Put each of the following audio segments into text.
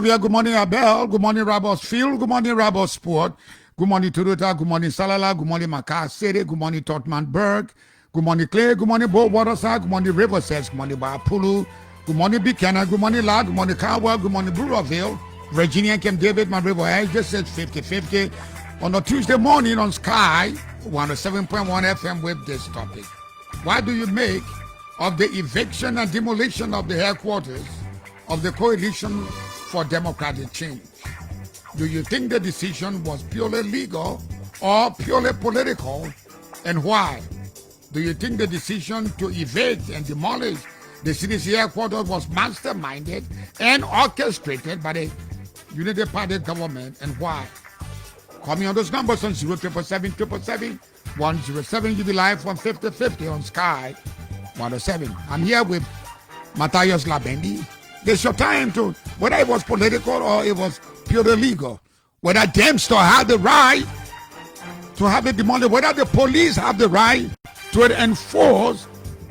Good morning, Abel. Good morning, Rabos Field. Good morning, Rabos Sport. Good morning, Toyota. Good morning, Salala. Good morning, Makar City. Good morning, Tottenberg. Good morning, Clay. Good morning, Bo Waterside. Good morning, Riverside. Good morning, Bapulu. Good morning, Buchanan. Good morning, Lad. Good morning, Cowell. Good morning, Brewerville. Virginia, Camp David, my river. I just said 50-50 on a Tuesday morning on Sky 107.1 FM with this topic. Why do you make of the eviction and demolition of the headquarters of the Coalition for Democratic Change? Do you think the decision was purely legal or purely political, and why? Do you think the decision to evict and demolish the CDC Headquarters was masterminded and orchestrated by the Unity Party government, and why? Call me on those numbers on 077-777-107. You'll be live from 50-50 on Sky 107. I'm here with Matthias Labendi. There's your time to, whether it was political or it was purely legal, whether Dempster had the right to have it demolished, whether the police have the right to enforce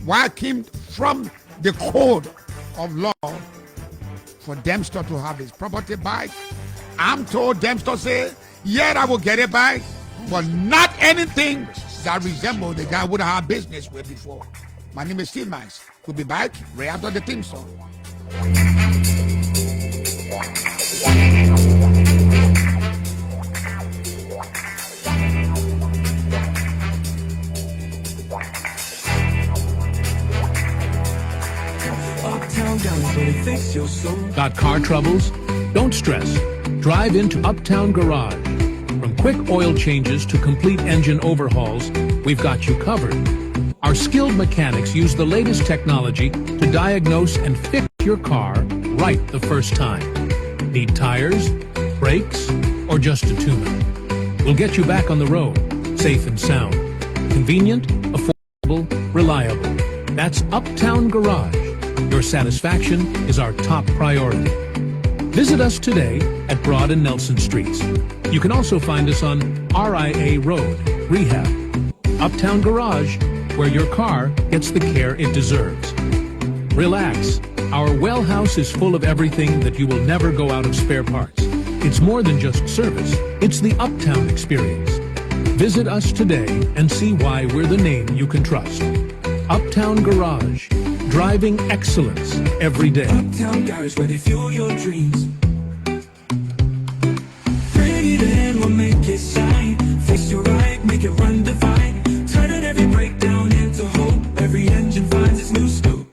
what came from the code of law for Dempster to have his property back. I'm told Dempster say, yeah, I will get it back, but not anything that resembles the guy would have business with before. My name is Steve Mice. We'll be back right after the theme song. Got car troubles? Don't stress. Drive into Uptown Garage. From quick oil changes to complete engine overhauls, we've got you covered. Our skilled mechanics use the latest technology to diagnose and fix your car right the first time. Need tires, brakes, or just a tune-up? We'll get you back on the road, safe and sound. Convenient, affordable, reliable. That's Uptown Garage. Your satisfaction is our top priority. Visit us today at Broad and Nelson Streets. You can also find us on RIA Road, Rehab. Uptown Garage, where your car gets the care it deserves. Relax. Our well house is full of everything that you will never go out of spare parts. It's more than just service. It's the Uptown experience. Visit us today and see why we're the name you can trust. Uptown Garage. Driving excellence every day. Uptown Garage, where they fuel your dreams. Bring it in, we'll make it shine. Fix your right, make it run divine. Turning every breakdown into hope. Every engine finds its new scope.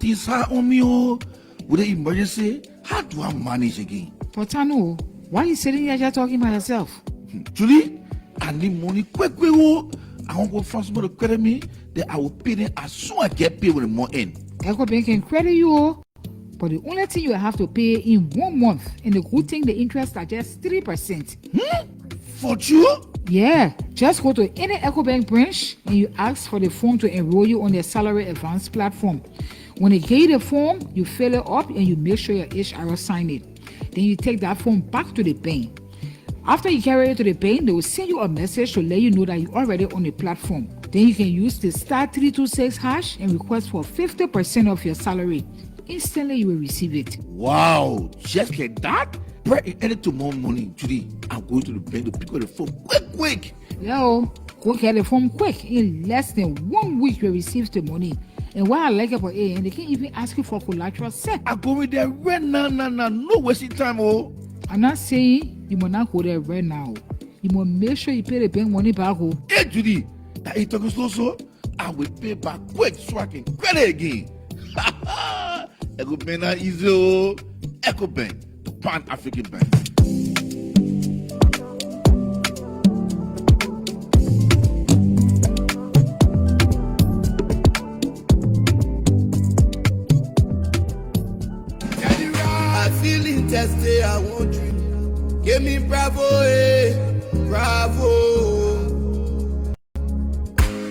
This on me with the emergency. How do I manage again? Potano, why are you sitting here just talking by yourself? Julie, I need money quick. I want to go find somebody to credit me. Then I will pay them as soon as I get paid with the more in. Echo Bank can credit you, but the only thing you have to pay in 1 month, and the good thing, the interest are just 3%. For you? Yeah, just go to any Echo Bank branch and you ask for the form to enroll you on their salary advance platform. When they give you the form, you fill it up and you make sure your HR sign it. Then you take that form back to the bank. After you carry it to the bank, they will send you a message to let you know that you're already on the platform. Then you can use the *326# and request for 50% of your salary. Instantly, you will receive it. Wow, just like that? Pray any tomorrow morning, Judy. I'm going to the bank to pick up the phone quick. Yo, go get the form quick. In less than 1 week, you receive the money. And what I like about it, and they can't even ask you for collateral set. I'm going there right now. No wasting time, oh. I'm not saying you must not go there right now. You must make sure you pay the bank money back. Hey, Judy, that is talking so. I will pay back quick so I can credit again. Echo Bank is easy. Echo Bank, the Pan-African Bank. Feeling tested, I won't drink. Give me bravo, bravo.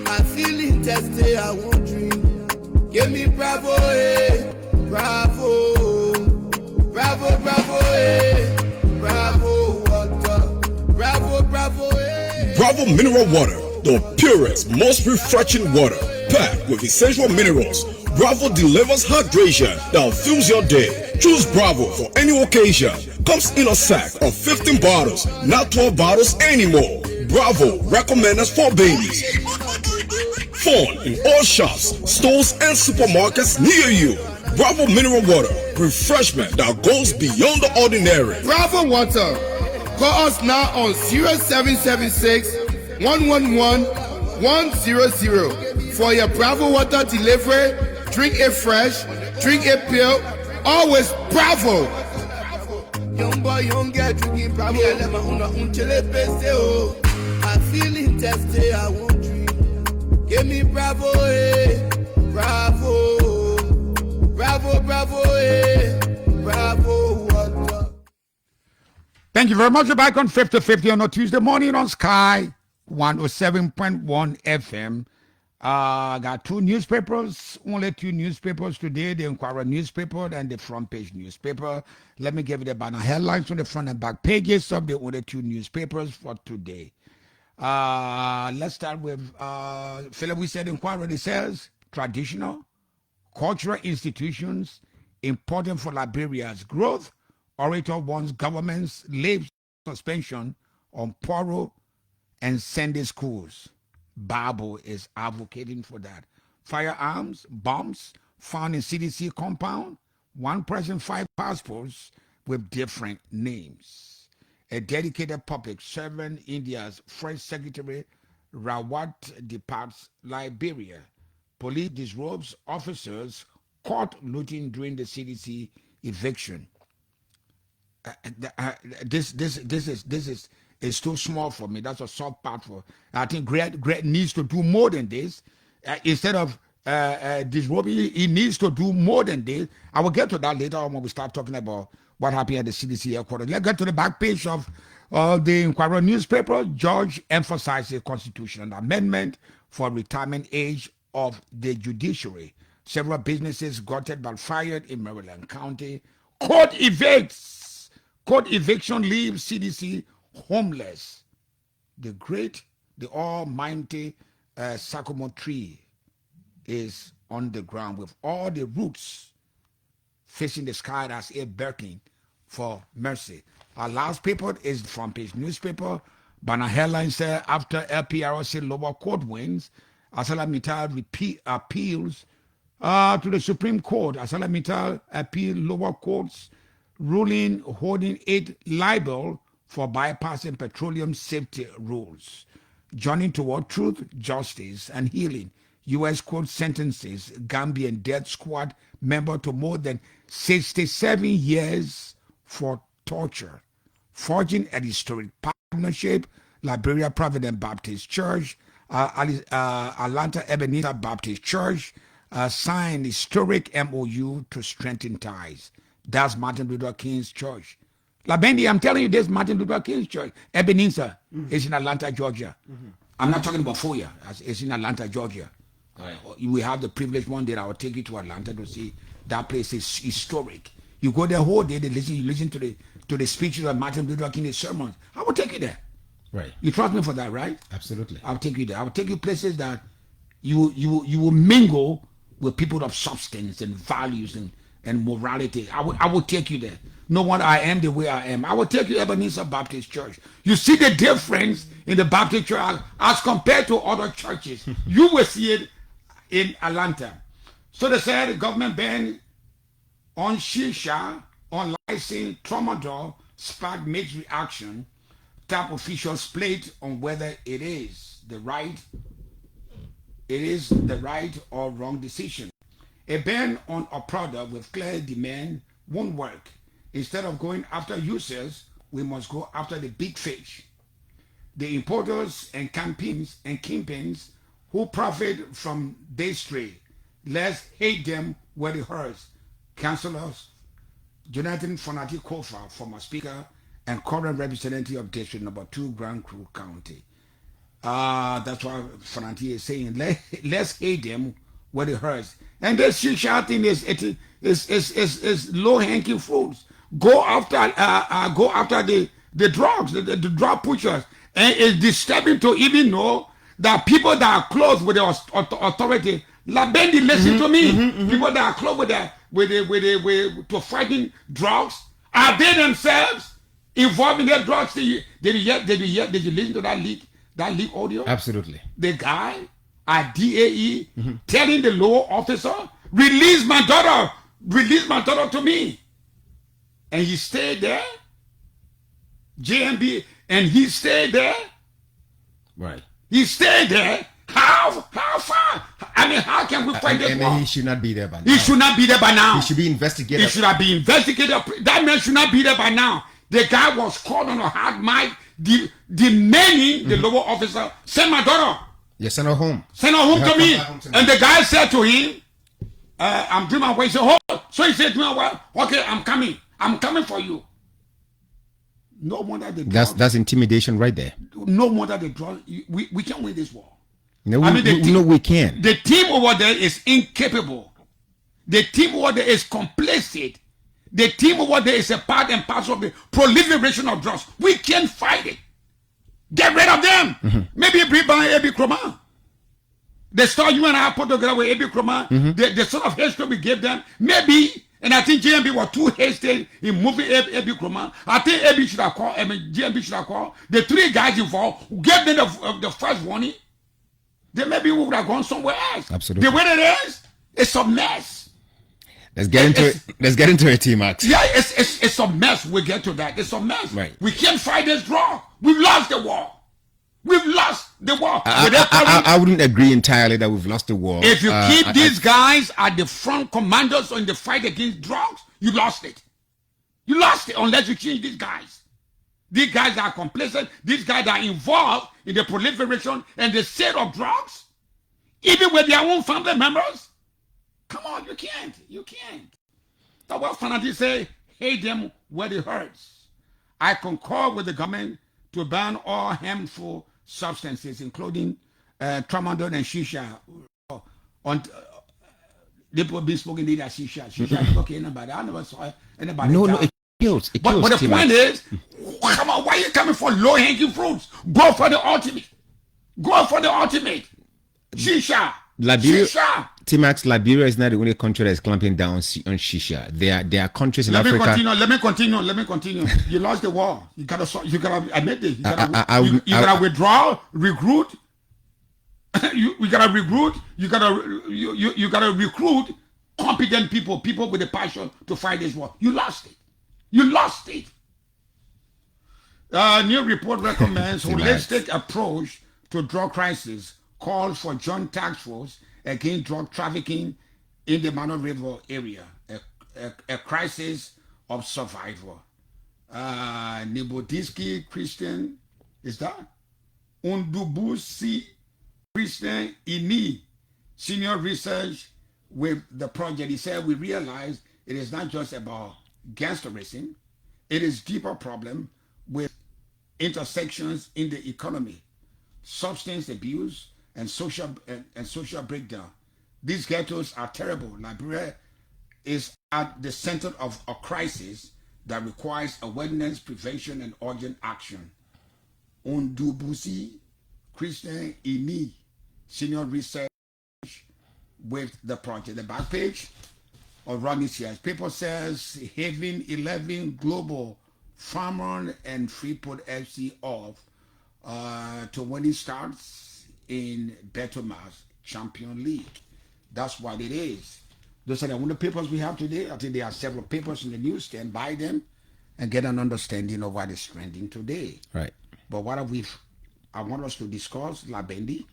I'm feeling tested, I won't drink. Give me bravo, bravo. Bravo, bravo, bravo water. Bravo, bravo, Bravo mineral water. the purest, most refreshing water, packed with essential minerals. Bravo delivers hydration that fills your day. Choose Bravo for any occasion. Comes in a sack of 15 bottles, not 12 bottles anymore. Bravo recommended for babies. Found in all shops, stores, and supermarkets near you. Bravo mineral water, refreshment that goes beyond the ordinary. Bravo Water. Call us now on 0776 111 100 for your Bravo Water delivery. Drink it fresh, drink it pure, always Bravo. Young boy, young girl, drinking Bravo. I'm feeling thirsty, I won't drink. Give me Bravo, eh, Bravo, Bravo, Bravo, eh, Bravo Water. Thank you very much. We're back on 50-50 on a Tuesday morning on Sky 107.1 FM. Got two newspapers, only two newspapers today, the Inquirer newspaper and the front page newspaper. Let me give you the banner headlines on the front and back pages of the only two newspapers for today. Let's start with Philip. We said Inquirer. It says traditional cultural institutions important for Liberia's growth. Orator warns governments leave suspension on Poro and Sunday schools. Bible is advocating for that. Firearms, bombs found in CDC compound. One person, 5 passports with different names. A dedicated public servant, India's First Secretary Rawat departs Liberia. Police disrobes officers caught looting during the CDC eviction. This is too small for me. That's a soft part for. I think Greg needs to do more than this. Instead of disrobing, he needs to do more than this. I will get to that later on when we start talking about what happened at the CDC Headquarters. Let's get to the back page of the Inquirer newspaper. Judge emphasizes constitutional amendment for retirement age of the judiciary. Several businesses gutted but fired in Maryland County. Court evicts. Court eviction leaves CDC homeless. The great, the almighty sycamore tree is on the ground with all the roots facing the sky as a begging for mercy. Our last paper is the front page newspaper. Banner headline said after LPRC lower court wins, ArcelorMittal appeals to the Supreme Court. ArcelorMittal appeal lower courts ruling holding it liable for bypassing petroleum safety rules. Journey toward truth, justice, and healing. U.S. court sentences Gambian death squad member to more than 67 years for torture. Forging a historic partnership, Liberia Providence Baptist Church, Atlanta Ebenezer Baptist Church signed historic MOU to strengthen ties. That's Martin Luther King's church. Labendi, I'm telling you, this Martin Luther King's church. Ebenezer is in Atlanta, Georgia. I'm not talking about Foya. It's in Atlanta, Georgia. We have the privilege one day I will take you to Atlanta to see that place is historic. You go there whole day, you listen to the speeches of Martin Luther King's sermons. I will take you there. Right. You trust me for that, right? Absolutely. I'll take you there. I'll take you places that you will mingle with people of substance and values and morality. I will take you there. No wonder I am the way I am. I will take you to Ebenezer Baptist Church. You see the difference in the Baptist church as compared to other churches. You will see it in Atlanta. So they said the government ban on shisha, on licensed tramadol, sparked mixed reaction. Top officials split on whether it is the right or wrong decision. A ban on a product with clear demand won't work. Instead of going after users, we must go after the big fish. The importers and kingpins who profit from this trade. Let's hate them where it hurts. Councillors Jonathan Fonati Kofa, former speaker and current representative of District Number 2, Grand Crew County. That's what Fonati is saying. Let's hate them where it hurts. And this shisha thing is low-hanging fruits. Go after the drugs, the drug pushers. And it's disturbing to even know there are people that are close with the authority. Labendi, listen to me. People that are close with to fighting drugs, are they themselves involved in their drugs? Did you listen to that leak audio? Absolutely. The guy at DAE telling the law officer, release my daughter to me. And he stayed there. JMB, and he stayed there. Right. He stayed there. How far? I mean, how can we fight this war? He should not be there by now. He should not be there by now. He should be investigated. He should have been investigated. That man should not be there by now. The guy was called on a hard mic, demanding the lower officer, send my daughter. Yeah, send her home. Send her home to me. And the guy said to him, I'm doing my way. He said, hold. So he said, well, okay, I'm coming. I'm coming for you. No wonder the drugs. That's intimidation right there. No wonder the drugs. We can't win this war. No, we can. The team over there is incapable. The team over there is complicit. The team over there is a part and parcel of the proliferation of drugs. We can't fight it. Get rid of them. Maybe bring back Ebi Kroma. The story you and I put together with Ebi Kroma, the sort of history we gave them, maybe. And I think JMB was too hasty in moving Ebi Kroma. I think Ebi should have called, JMB should have called the three guys involved, who gave them the first warning. Then maybe we would have gone somewhere else. Absolutely. The way it is, it's a mess. Let's get into it, T-Max. Yeah, it's a mess. We get to that. It's a mess. Right. We can't fight this draw. We've lost the war. We've lost the war. I wouldn't agree entirely that we've lost the war. If you keep these guys at the front commanders in the fight against drugs, you lost it. You lost it unless you change these guys. These guys are complacent. These guys are involved in the proliferation and the sale of drugs, even with their own family members. Come on, you can't. You can't. That's what fanatics say, hate them where it hurts. I concur with the government to ban all harmful substances, including tramadol and shisha. People be smoking in that shisha. Shisha is okay, anybody. I never saw anybody. No, it kills. It kills. But the point is, come on, why are you coming for low-hanging fruits? Go for the ultimate. Go for the ultimate. Shisha. Liberia, Shisha. T-Max, Liberia is not the only country that is clamping down on shisha. There are countries in Africa. Let me continue. You lost the war. You gotta admit it. You gotta withdraw, recruit. You gotta recruit. You gotta recruit competent people with a passion to fight this war. You lost it. You lost it. New report recommends holistic approach to drug crisis. Calls for joint task force against drug trafficking in the Mano River area, a crisis of survival. Nibodiski Christian, is that? Undubusi Christian Ini, senior research with the project. He said, we realize it is not just about gangsterism, it is deeper problem with intersections in the economy, substance abuse, and social breakdown. These ghettos are terrible. Liberia is at the center of a crisis that requires awareness, prevention, and urgent action. Undubusi Christian Imi, senior research with the project. The back page of Ronnie's here. Paper says Haven 11 Global Farmer and Freeport FC off to when it starts in Betomas Champion League. That's what it is. Those are the only papers we have today. I think there are several papers in the news. Stand by them and get an understanding of what is trending today. Right. But I want us to discuss Labendi.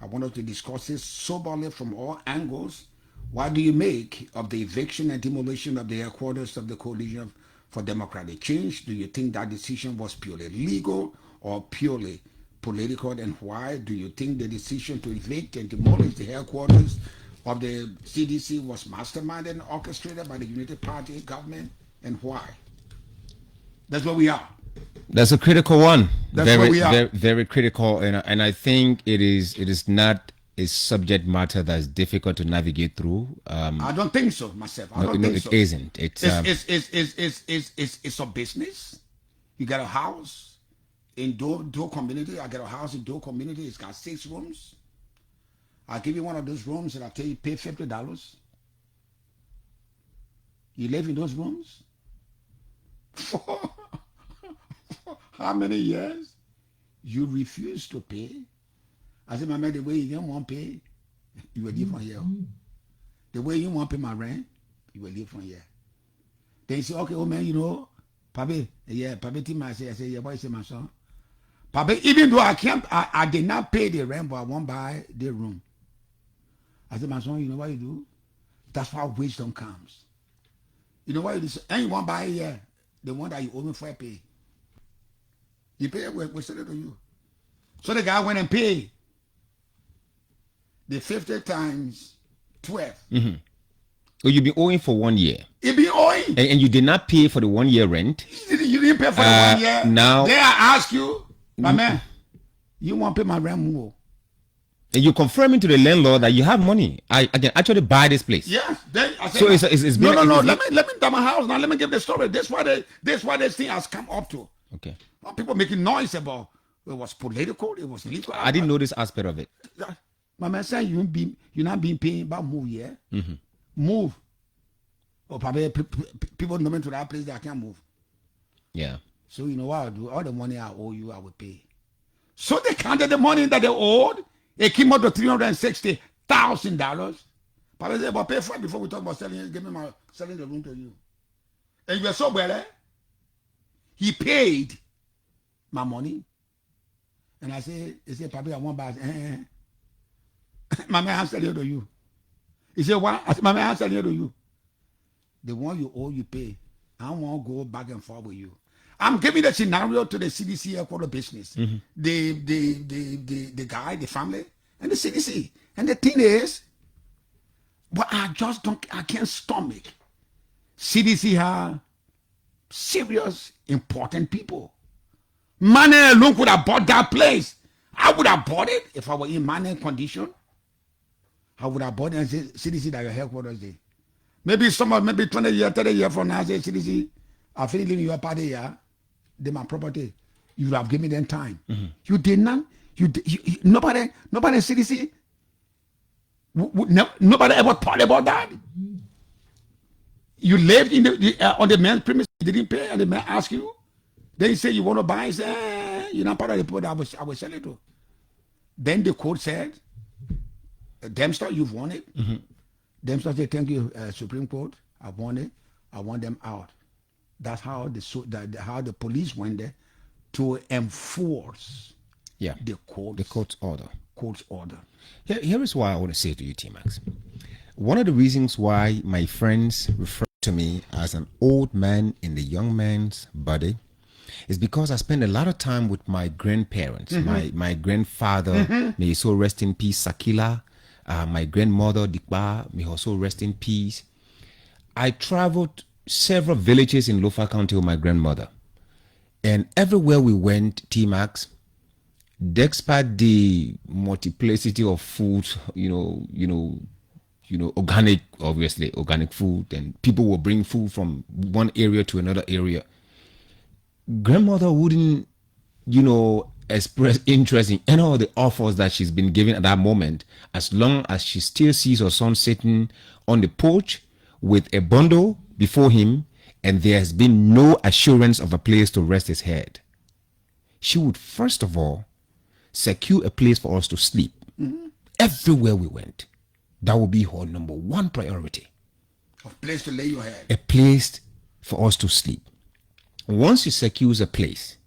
I want us to discuss this soberly from all angles. What do you make of the eviction and demolition of the headquarters of the Coalition for Democratic Change? Do you think that decision was purely legal or purely political, and why? Do you think the decision to evict and demolish the headquarters of the CDC was masterminded and orchestrated by the United Party government, and why? That's where we are. That's a critical one. That's where we are. Very, very critical, and I think it is not a subject matter that's difficult to navigate through. I don't think so myself. I don't think so. It isn't. It's a business. You got a house in Doe community. I get a house in Doe community. It's got 6 rooms. I'll give you one of those rooms and I'll tell you pay $50. You live in those rooms for how many years? You refuse to pay. I said, my man, the way you don't want to pay, you will leave from here. The way you want to pay my rent, you will leave from here. Then you say, okay, oh man, you know, Papi, yeah, Papi Tim, I say, yeah, what is it, my son? Papi, even though I did not pay the rent, but I won't buy the room. I said, my son, you know what you do? That's why wisdom comes. You know what you do? And you won't buy it here. The one that you owe me for pay. You pay, we sell it to you. So the guy went and paid the 50 times 12. Mm-hmm. So you've been owing for 1 year. He been owing. And you did not pay for the 1 year rent. You didn't pay for the 1 year. Now, then I ask you, my man, you want to pay my rent more? And you're confirming to the landlord that you have money. I can actually buy this place. Yes. Then I said, so it's no. Let me tell my house now. Let me give the story. This why this thing has come up to. Okay. People making noise about it was political, it was legal. I didn't know this aspect of it. My man said you're not being paid about move, yeah? Mm-hmm. Move. Or probably people know me to that place that I can't move. Yeah. So you know what I'll do? All the money I owe you, I will pay. So they counted the money that they owed. It came out to $360,000. Papa said, but pay for it before we talk about selling it. Give me selling the room to you. And you were so well, eh? He paid my money. And I said, he said, Papa, I want buy. My man, I'm selling it to you. He said, what? I said, my man, I'm selling it to you. The one you owe, you pay. I don't want to go back and forth with you. I'm giving the scenario to the CDC Headquarters business. Mm-hmm. The guy, the family, and the CDC. And the thing is, but I can't stomach. CDC have serious, important people. Money alone could have bought that place. I would have bought it if I were in money condition. I would have bought it and say, CDC, that your headquarters there. Maybe 20 years, 30 years from now, I say, CDC, I feel living your party here. They my property. You have given them time. Mm-hmm. You did not. Nobody CDC. Nobody ever thought about that. Mm-hmm. You lived in on the man's premise. You didn't pay, and the man asked you. Then you say you want to buy. Say, you're not part of the people that I will sell it to. Then the court said, Dempster, you've won it. Mm-hmm. Dempster said, thank you, Supreme Court. I won it. I want them out. That's how the police went there to enforce the court's order. Here is why I want to say to you, T-Max. One of the reasons why my friends refer to me as an old man in the young man's body is because I spend a lot of time with my grandparents. Mm-hmm. My grandfather, mm-hmm. may he so rest in peace, Sakila. My grandmother, Dikba, may also rest in peace. I traveled several villages in Lofa County with my grandmother. And everywhere we went, T-Max, despite the multiplicity of food, organic, obviously, organic food, and people will bring food from one area to another area. Grandmother wouldn't, express interest in any of the offers that she's been given at that moment, as long as she still sees her son sitting on the porch with a bundle before him, and there has been no assurance of a place to rest his head. She would first of all secure a place for us to sleep. Mm-hmm. Everywhere we went, that would be her number one priority. A place to lay your head. A place for us to sleep. Once she secures a place,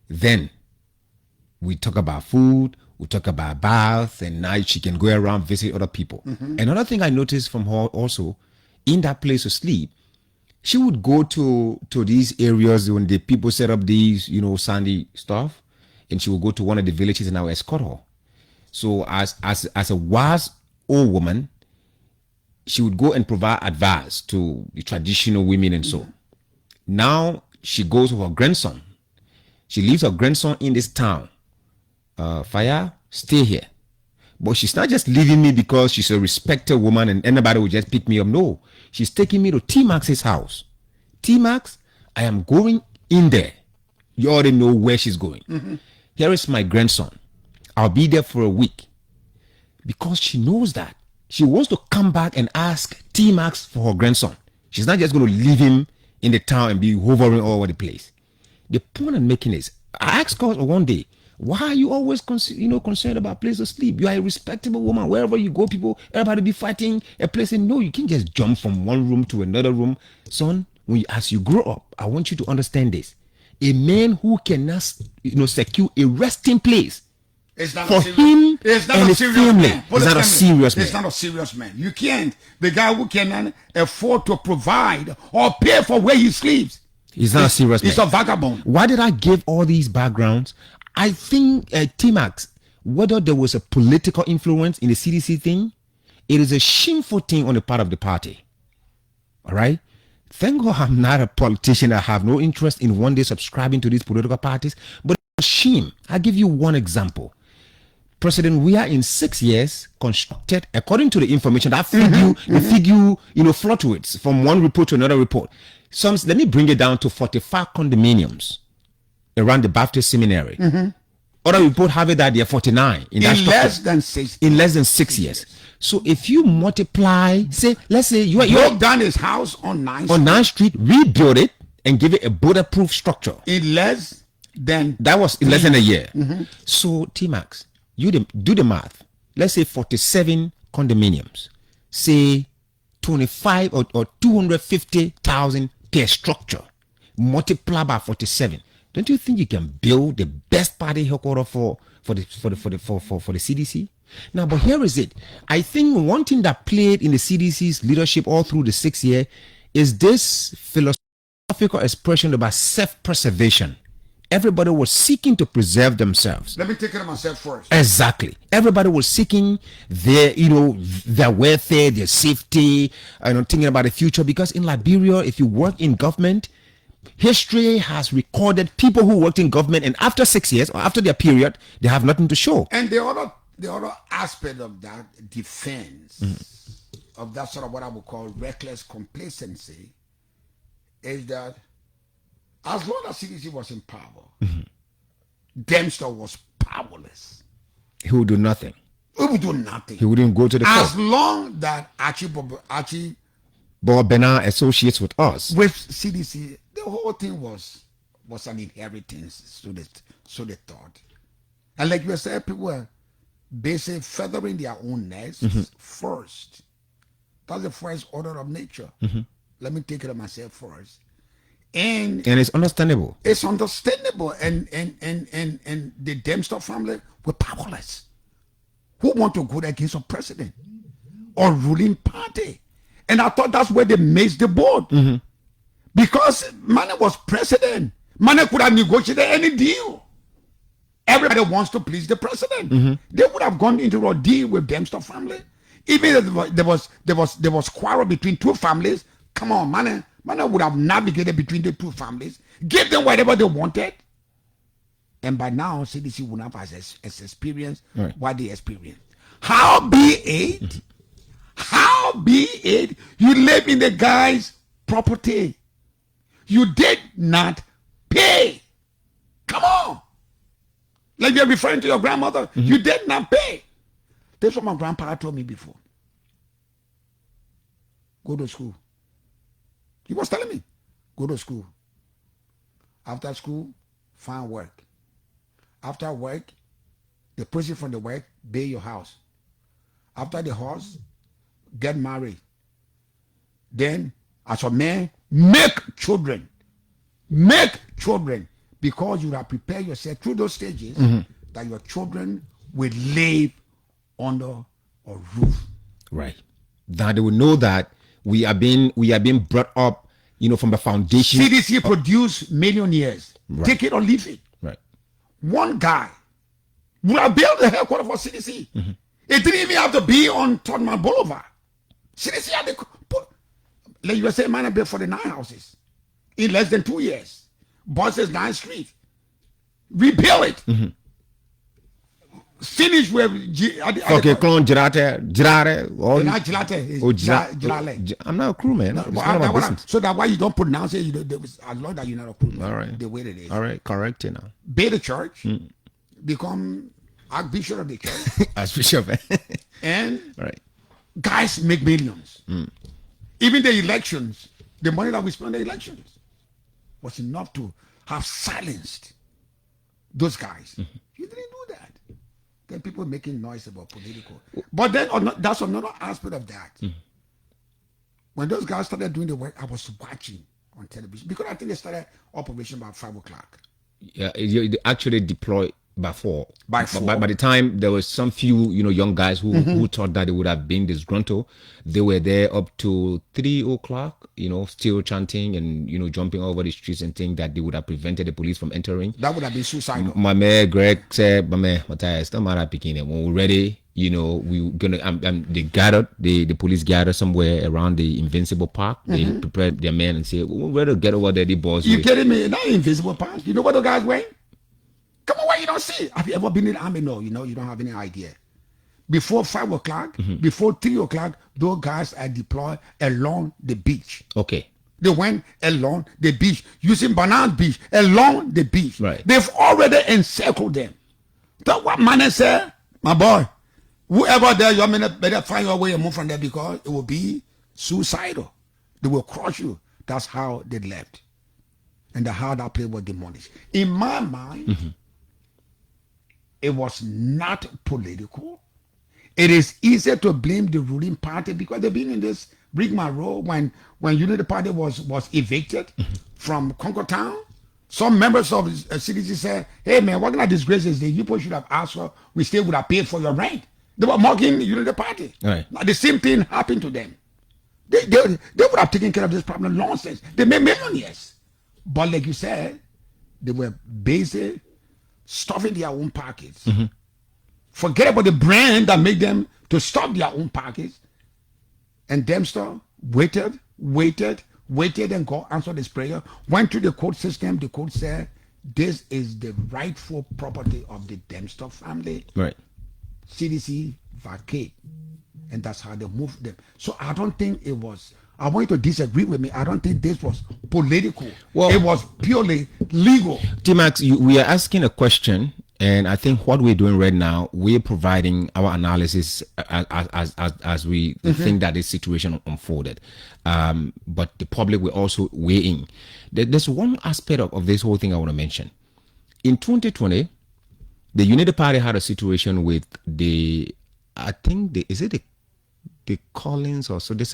then we talk about food, we talk about bath, and now she can go around visit other people. Mm-hmm. Another thing I noticed from her also, in that place to sleep, she would go to these areas when the people set up these, sandy stuff, and she would go to one of the villages and I would escort her. So as a wise old woman, she would go and provide advice to the traditional women and so. Mm-hmm. Now she goes with her grandson. She leaves her grandson in this town. Fire, stay here. But she's not just leaving me because she's a respected woman and anybody will just pick me up. No, she's taking me to T-Max's house. T-Max, I am going in there. You already know where she's going. Here is my grandson. I'll be there for a week. Because she knows that. She wants to come back and ask T-Max for her grandson. She's not just going to leave him in the town and be hovering all over the place. The point I'm making is, I asked her one day, why are you always concerned about place to sleep? You are a respectable woman. Wherever you go, everybody be fighting a place. And no, you can't just jump from one room to another room. Son, as you grow up, I want you to understand this. A man who cannot, secure a resting place for him and his family is not a serious man. It's not a serious man. You can't. The guy who cannot afford to provide or pay for where he sleeps. He's not a serious man. He's a vagabond. Why did I give all these backgrounds? I think, T-Max, whether there was a political influence in the CDC thing, it is a shameful thing on the part of the party. All right? Thank God I'm not a politician. I have no interest in one day subscribing to these political parties. But it's a shame. I'll give you one example. President Weah in 6 years constructed, according to the information, that figure, fluctuates from one report to another report. Let me bring it down to 45 condominiums around the Baptist Seminary. Other report have it that there are 49 in less than 6 in less than 6 years. So if you multiply, let's say you broke down his house on 9th Street, rebuild it and give it a bulletproof structure in less than a year. So T-Max, you do the math. Let's say 47 condominiums, say 25 or 250,000 per structure, multiply by 47. Don't you think you can build the best party headquarters for the CDC? Now, but here is it. I think one thing that played in the CDC's leadership all through the 6 year is this philosophical expression about self-preservation. Everybody was seeking to preserve themselves. Let me take care of myself first. Exactly. Everybody was seeking their welfare, their safety, thinking about the future. Because in Liberia, if you work in government, history has recorded people who worked in government, and after 6 years or after their period, they have nothing to show. And the other aspect of that defense, of that sort of what I would call reckless complacency, is that as long as CDC was in power, Dempster was powerless. He would do nothing. He would do nothing. He wouldn't go to the as court. long that Archie Bob Bernard associates with us. With CDC, the whole thing was an inheritance, so they thought. And like you said, people were basically feathering their own nests first. That's the first order of nature. Let me take care of myself first. And it's understandable. It's understandable. And the Dempster family were powerless. Who want to go against a president or ruling party? And I thought that's where they missed the boat. Because Mane was president. Mane could have negotiated any deal. Everybody wants to please the president. They would have gone into a deal with Dempster family. Even if there was quarrel between two families. Come on, Mane would have navigated between the two families, give them whatever they wanted. And by now, CDC would have as experience what they experienced. How be it, you live in the guy's property. You did not pay. Come on. Like you're referring to your grandmother. You did not pay. That's what my grandpa told me before. Go to school. He was telling me, go to school. After school, find work. After work, the proceeds from the work, build your house. After the house, get married. Then, as a man, make children. Make children. Because you have prepared yourself through those stages that your children will live under a roof. Right. That they will know that we are being brought up, from the foundation. CDC produced millionaires. Right. Take it or leave it. Right. One guy would have built the headquarters for CDC. It didn't even have to be on Todman Boulevard. CDC had to put, like you were saying, man, I built 49 houses in less than 2 years. Bosses 9th Street. Rebuild it. finish with Okay, clone Girate, or not Gilate, Oh, Gilale. I'm not a crew, man. It's Well, none of my that what I- business. so that's why you don't pronounce it. As long as you're not a crew. All right. The way it is. All right, correct you now. Be the church, become Archbishop of the church, As Bishop. and All right. guys make millions. Even the elections, the money that we spend on the elections was enough to have silenced those guys. You didn't do that. Then people making noise about political. But then that's another aspect of that. When those guys started doing the work, I was watching on television because I think they started operation about 5 o'clock. Yeah, you actually deploy by 4. By But 4. by the time there was some few, young guys who thought that they would have been disgruntled, they were there up to 3 o'clock, still chanting and jumping over the streets and think that they would have prevented the police from entering. That would have been suicidal. My man Greg said, "My man, Matthias, don't matter picking it. When we're ready, we gonna." They gathered. The police gathered somewhere around the Invincible Park. They prepared their men and said, "We're ready to get over there." The boys. You kidding me? Not invisible parts. You know what the guys wearing? Come on, why you don't see? Have you ever been in the army? No, you don't have any idea. Before 5 o'clock, before 3 o'clock, those guys are deployed along the beach. Okay. They went along the beach, using banana beach, along the beach. Right. They've already encircled them. That's what man said, my boy. Whoever there, you better find your way and move from there because it will be suicidal. They will crush you. That's how they left. And how that place was demolished. In my mind, it was not political. It is easier to blame the ruling party because they've been in this rigmarole when Unity Party was evicted from Concord Town. Some members of CDC said, "Hey man, what kind of disgrace is this? You people should have asked for. We still would have paid for your rent." They were mocking Unity Party. Right. Like the same thing happened to them. They would have taken care of this problem long since. They made millionaires. But like you said, they were busy stuffing their own pockets. Forget about the brand that made them to stuff their own pockets. And Dempster waited, and God answered his prayer. Went to the court system. The court said, this is the rightful property of the Dempster family. Right. CDC vacate. And that's how they moved them. So I don't think it was, I want you to disagree with me. I don't think this was political. Well, it was purely legal. T-Max, we are asking a question, and I think what we're doing right now, we're providing our analysis as we think that this situation unfolded. But the public will also weigh in. There's one aspect of this whole thing I want to mention. In 2020, the United Party had a situation with the Collins or so. There's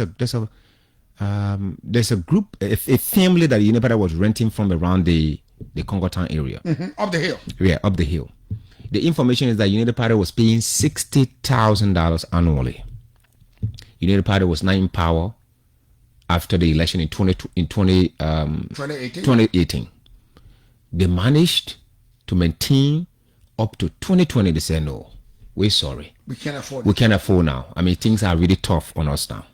a group, a family that the United Party was renting from around the Congo Town area. Up the hill. Yeah, up the hill. The information is that United Party was paying $60,000 annually. United Party was not in power after the election in 2018. They managed to maintain up to 2020. They said, no, we're sorry. We can't afford We it. can't afford now. I mean, things are really tough on us now.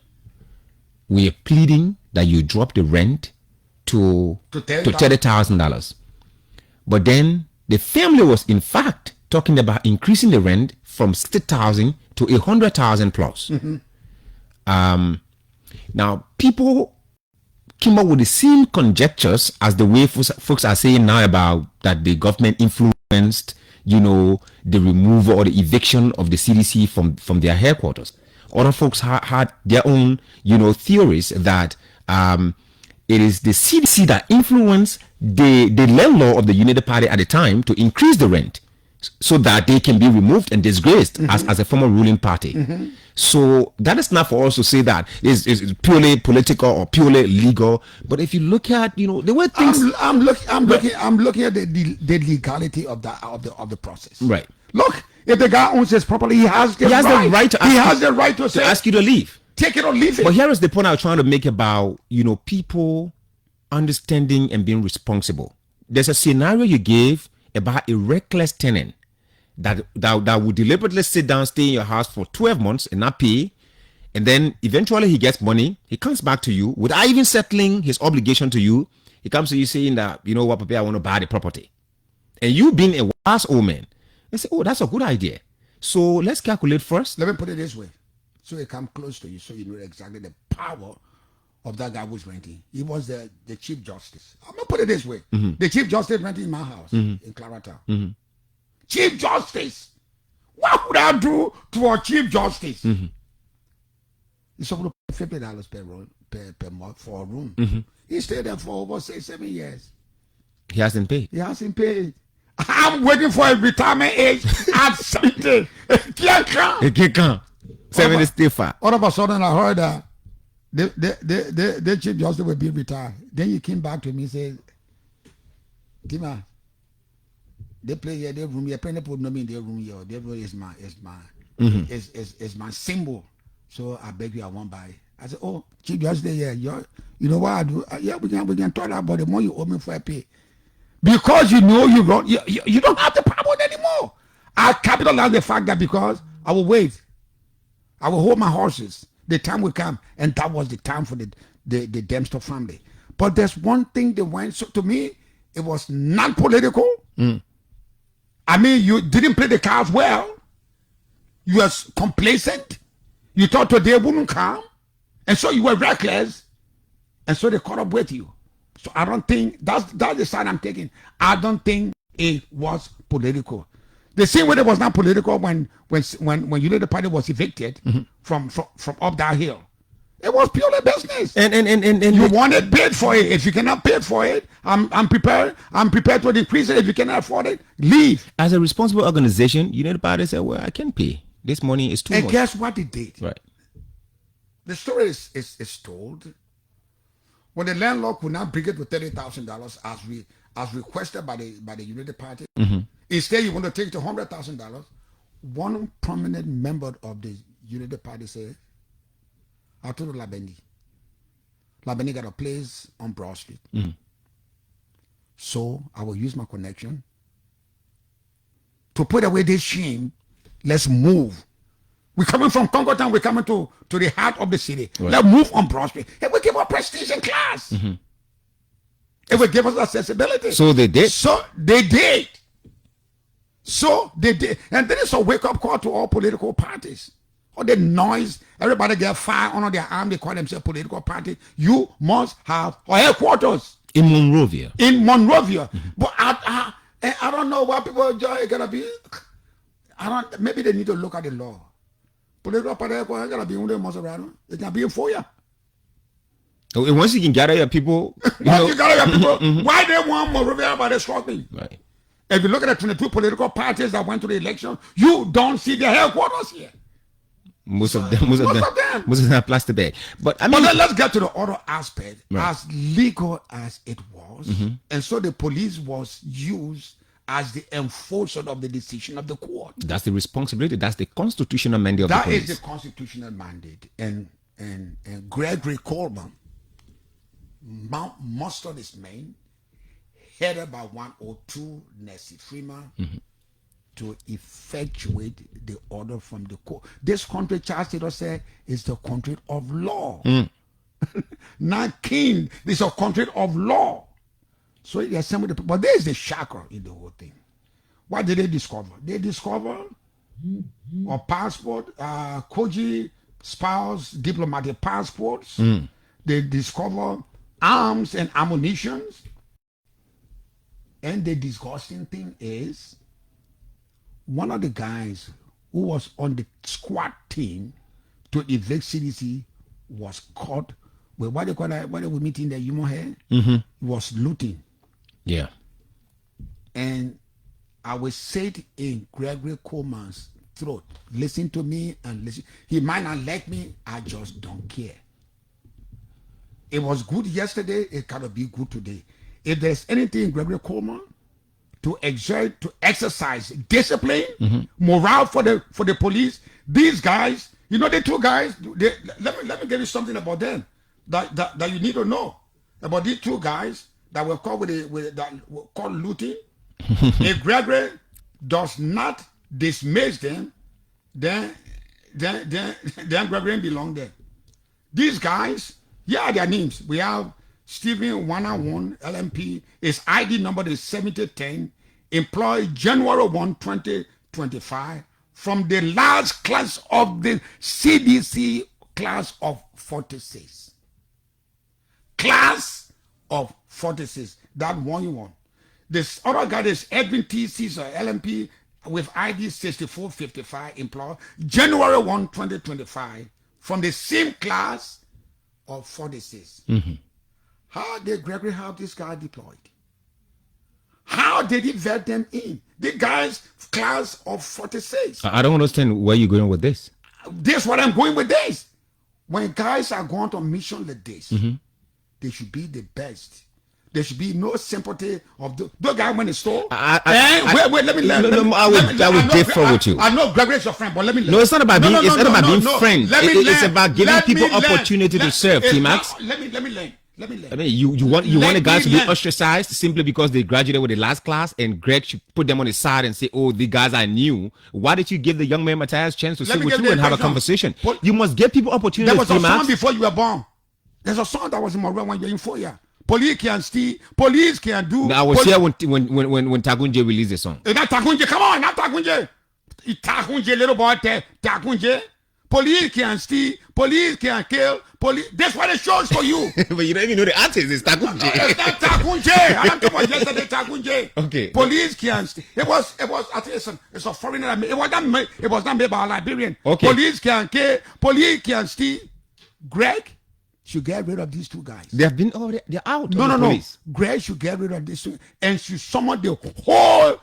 We are pleading that you drop the rent to $30,000. But then the family was in fact talking about increasing the rent from $60,000 to $100,000 plus. Now people came up with the same conjectures as the way folks are saying now about that the government influenced, the removal or the eviction of the CDC from their headquarters. Other folks had their own, theories that it is the CDC that influenced the landlord of the United Party at the time to increase the rent so that they can be removed and disgraced as a former ruling party. So that is not for us to say that it's purely political or purely legal. But if you look at, the way things, I'm looking at the legality of the process. Right. Look, if the guy owns his property, he has the right to say, ask you to leave. Take it or leave it. But here is the point I was trying to make about, people understanding and being responsible. There's a scenario you gave about a reckless tenant that would deliberately sit down, stay in your house for 12 months and not pay. And then eventually he gets money. He comes back to you without even settling his obligation to you. He comes to you saying that, you know what, Papa, I want to buy the property. And you being a wise old man, they say, oh, that's a good idea. So let's calculate first. Let me put it this way, so it come close to you, so you know exactly the power of that guy who's renting. He was the chief justice. I'm gonna put it this way: the chief justice renting in my house in Claratown. Chief justice. What would I do to a chief justice? He's supposed to pay $50 per month for a room. He stayed there for over 7 years. He hasn't paid. He hasn't paid. I'm waiting for a retirement age at 70. It can't come. It can't come. 70 is still far. All of a sudden, I heard that the chief justice will be retired. Then he came back to me and said, Tima, they play here, their room here, penny put no in their room here. Their room is my symbol. So I beg you, I won't buy. I said, oh, chief justice, yeah, you know what I do? Yeah, we can talk about the more you owe me for a pay. Because you know you don't have the power anymore. I capitalize the fact that because I will wait. I will hold my horses. The time will come. And that was the time for the Dempster family. But there's one thing they went, so to me, it was non-political. I mean, you didn't play the cards well. You were complacent. You thought today wouldn't come. And so you were reckless. And so they caught up with you. So I don't think, that's the side I'm taking. I don't think it was political. The same way it was not political when United Party was evicted from up that hill. It was purely business. And you wanted paid for it. If you cannot pay for it, I'm prepared to increase it. If you cannot afford it, leave. As a responsible organization, United Party said, well, I can pay. This money is too much. And guess what they did? Right. The story is told. When the landlord could not bring it to $30,000 as requested by the United Party, instead you want to take it to $100,000. One prominent member of the United Party said, I told Labendi. Labendi got a place on Broad Street. So I will use my connection to put away this shame. Let's move. We're coming from Congo Town. We're coming to the heart of the city. Right. Let's move on Broad Street. It will give us prestige and class. It will give us accessibility. So they did. And then it's a wake-up call to all political parties. All the noise, everybody get fire under their arm. They call themselves political party. You must have a headquarters. In Monrovia. But I don't know why people are going to be. Maybe they need to look at the law. Political party headquarters going to be under Maserati. It can be in FOIA. Once you can gather your people. Why they want Monrovia by the struggling? Right. If you look at the 22 political parties that went to the election, you don't see their headquarters here. Most of them are plastic bag. But let's get to the other aspect. Right. As legal as it was, and so the police was used as the enforcer of the decision of the court. That's the responsibility. That's the constitutional mandate of the police. That is the constitutional mandate. And Gregory Coleman mustered his men, headed by 102 Nessie Freeman, to effectuate the order from the court. This country, Charles Taylor said, is the country of law. Not king. This is a country of law. So they assembled the people. But there's the shocker in the whole thing. What did they discover? They discovered a passport, Koji spouse diplomatic passports. They discovered arms and ammunitions. And the disgusting thing is, one of the guys who was on the squad team to evict CDC was caught with what they call that, what they were meeting the human hair, was looting. Yeah. And I will say it in Gregory Coleman's throat. Listen to me and listen. He might not like me, I just don't care. It was good yesterday, it cannot be good today. If there's anything in Gregory Coleman to exercise discipline, morale for the police, these guys, you know, the two guys, let me give you something about them that you need to know about these two guys that were caught called looting. If Gregory does not dismiss them, then Gregory belong there. These guys, yeah, their names. We have Stephen 101 LMP. His ID number is 7010. Employed January 1, 2025 from the last class of the CDC class of 46. Class of 46. That one you want. This other guy is Edwin TCs or LMP with ID 6455 employed January 1, 2025 from the same class of 46. How did Gregory have this guy deployed? How did he vet them in? The guy's class of 46. I don't understand where you're going with this. This what I'm going with this. When guys are going on mission like this, they should be the best. There should be no sympathy of the guy when he stole. Wait, let me learn. I would differ with you. I know Gregory is your friend, but let me learn. No, it's not about being. It's not about being friends. It's learn. about giving people opportunity to serve. T-Max. Let me learn. I mean, you want a guy to be ostracized simply because they graduated with the last class, and Greg should put them on his side and say, "Oh, the guys I knew." Why did you give the young man Matthias chance to sit with you and have a conversation? You must give people opportunity. There was a song before you were born. There's a song that was in my room when you're in 4 years. Police can steal. Police can do. I was here when Tagunje released the song. Not Tagunje. Come on, not Tagunje. Tagunje, little boy. Tagunje. Police can steal. Police can kill. Police. That's what it shows for you. But you don't even know the artist. It's Tagunje. It's not Tagunje. I don't know what yesterday Tagunje. Okay. Police can steal. It was. I think it's a foreigner. It was not made by a Liberian. Okay. Police can kill. Police can steal. Greg should get rid of these two guys. They have been they're out. No. Greg should get rid of this two and should summon the whole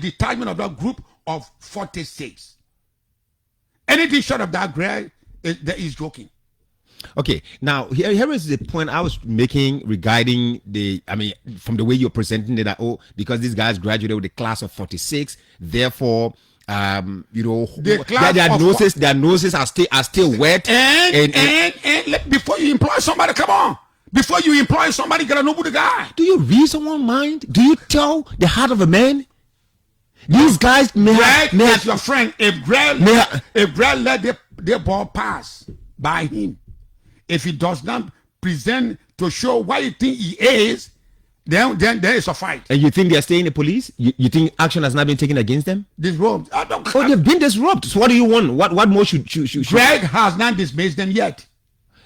detachment of that group of 46. Anything short of that, Greg is joking. Okay, now here is the point I was making regarding from the way you're presenting it, that because these guys graduated with the class of 46, therefore their noses are still wet. And before you employ somebody, come on. Before you employ somebody, gotta know who the guy. Do you read someone's mind? Do you tell the heart of a man? These guys may have your friend. If Greg let the ball pass by him, if he does not present to show what you think he is, then there is a fight. And you think they are staying in the police? You think action has not been taken against them? Disrobed. They've been disrobed. So what do you want? What more should Greg has not dismissed them yet.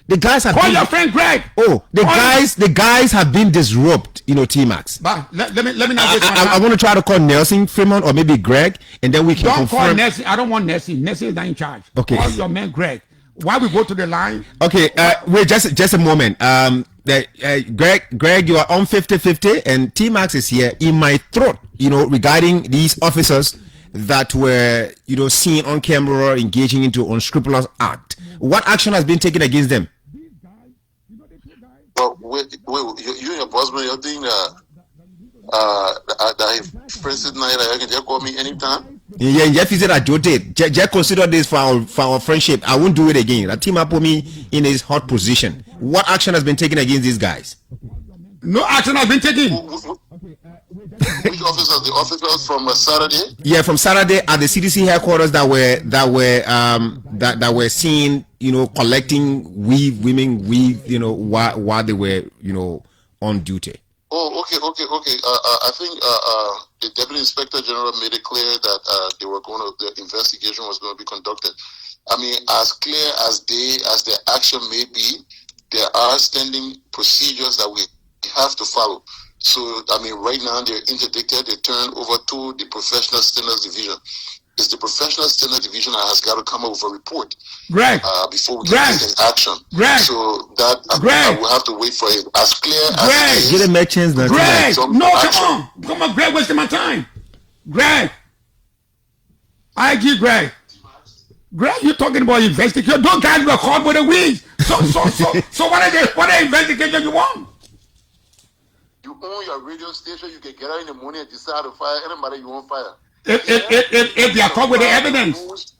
The guys have call your friend Greg. The guys have been disrobed, T-Max. But let me not I want to try to call Nelson Freeman or maybe Greg, and then we can don't confirm. Call Nelson. I don't want Nelson. Nelson is not in charge. Okay. Call your man Greg. Why we go to the line? Okay, wait just a moment. Greg, you are on 50-50, and T-Max is here. In my throat, regarding these officers that were, seen on camera engaging into unscrupulous act. What action has been taken against them? Well, you and your boss, man, you're thinking that for instance, you can just call me anytime. Yeah, Jeff is that just consider this for our friendship. I won't do it again. That team up put me in his hot position. What action has been taken against these guys? No action has been taken. Which officers? The officers from Saturday? Yeah, from Saturday at the CDC headquarters that were seen, collecting women weave, while they were, on duty. Oh, okay. I think the Deputy Inspector General made it clear that the investigation was going to be conducted. I mean, as clear as the action may be, there are standing procedures that we have to follow. So, I mean, right now they're interdicted. They turn over to the Professional Standards Division. It's the Professional Standards Division that has got to come up with a report, Greg, before we can take action. Greg, so that I will have to wait for it. As clear Greg, as it is. Get a chance now. Greg, come on, Greg, wasting my time. Greg, I give Greg, you're talking about investigation. Don't guys were caught with the weeds. So what are investigation you want? You own your radio station. You can get out in the morning and decide to fire anybody you want fire. If they are caught with the evidence. Rules,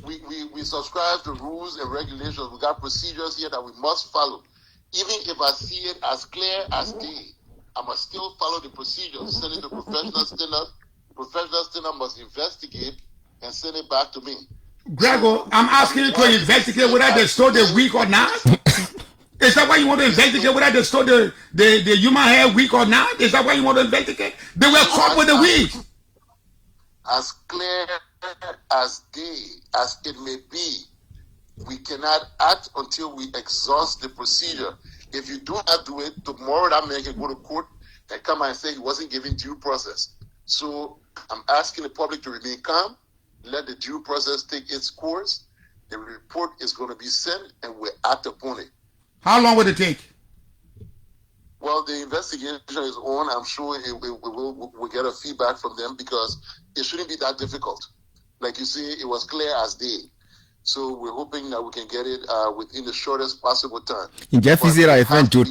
we subscribe to rules and regulations. We got procedures here that we must follow. Even if I see it as clear as day, I must still follow the procedures. Send it to professional standard. Professional standard must investigate and send it back to me. Gregor, I'm asking you to investigate whether they stole the wig or not. Is that why you want to investigate whether they stole the human hair wig or not? Is that why you want to investigate? They were caught with the wig. As clear as it may be, we cannot act until we exhaust the procedure. If you do not do it, tomorrow that man can go to court and come and say he wasn't given due process. So I'm asking the public to remain calm, let the due process take its course. The report is going to be sent and we'll act upon it. How long will it take? Well, the investigation is on. I'm sure we'll get a feedback from them because it shouldn't be that difficult. Like you say, it was clear as day. So we're hoping that we can get it within the shortest possible time. Jeff is here, I find due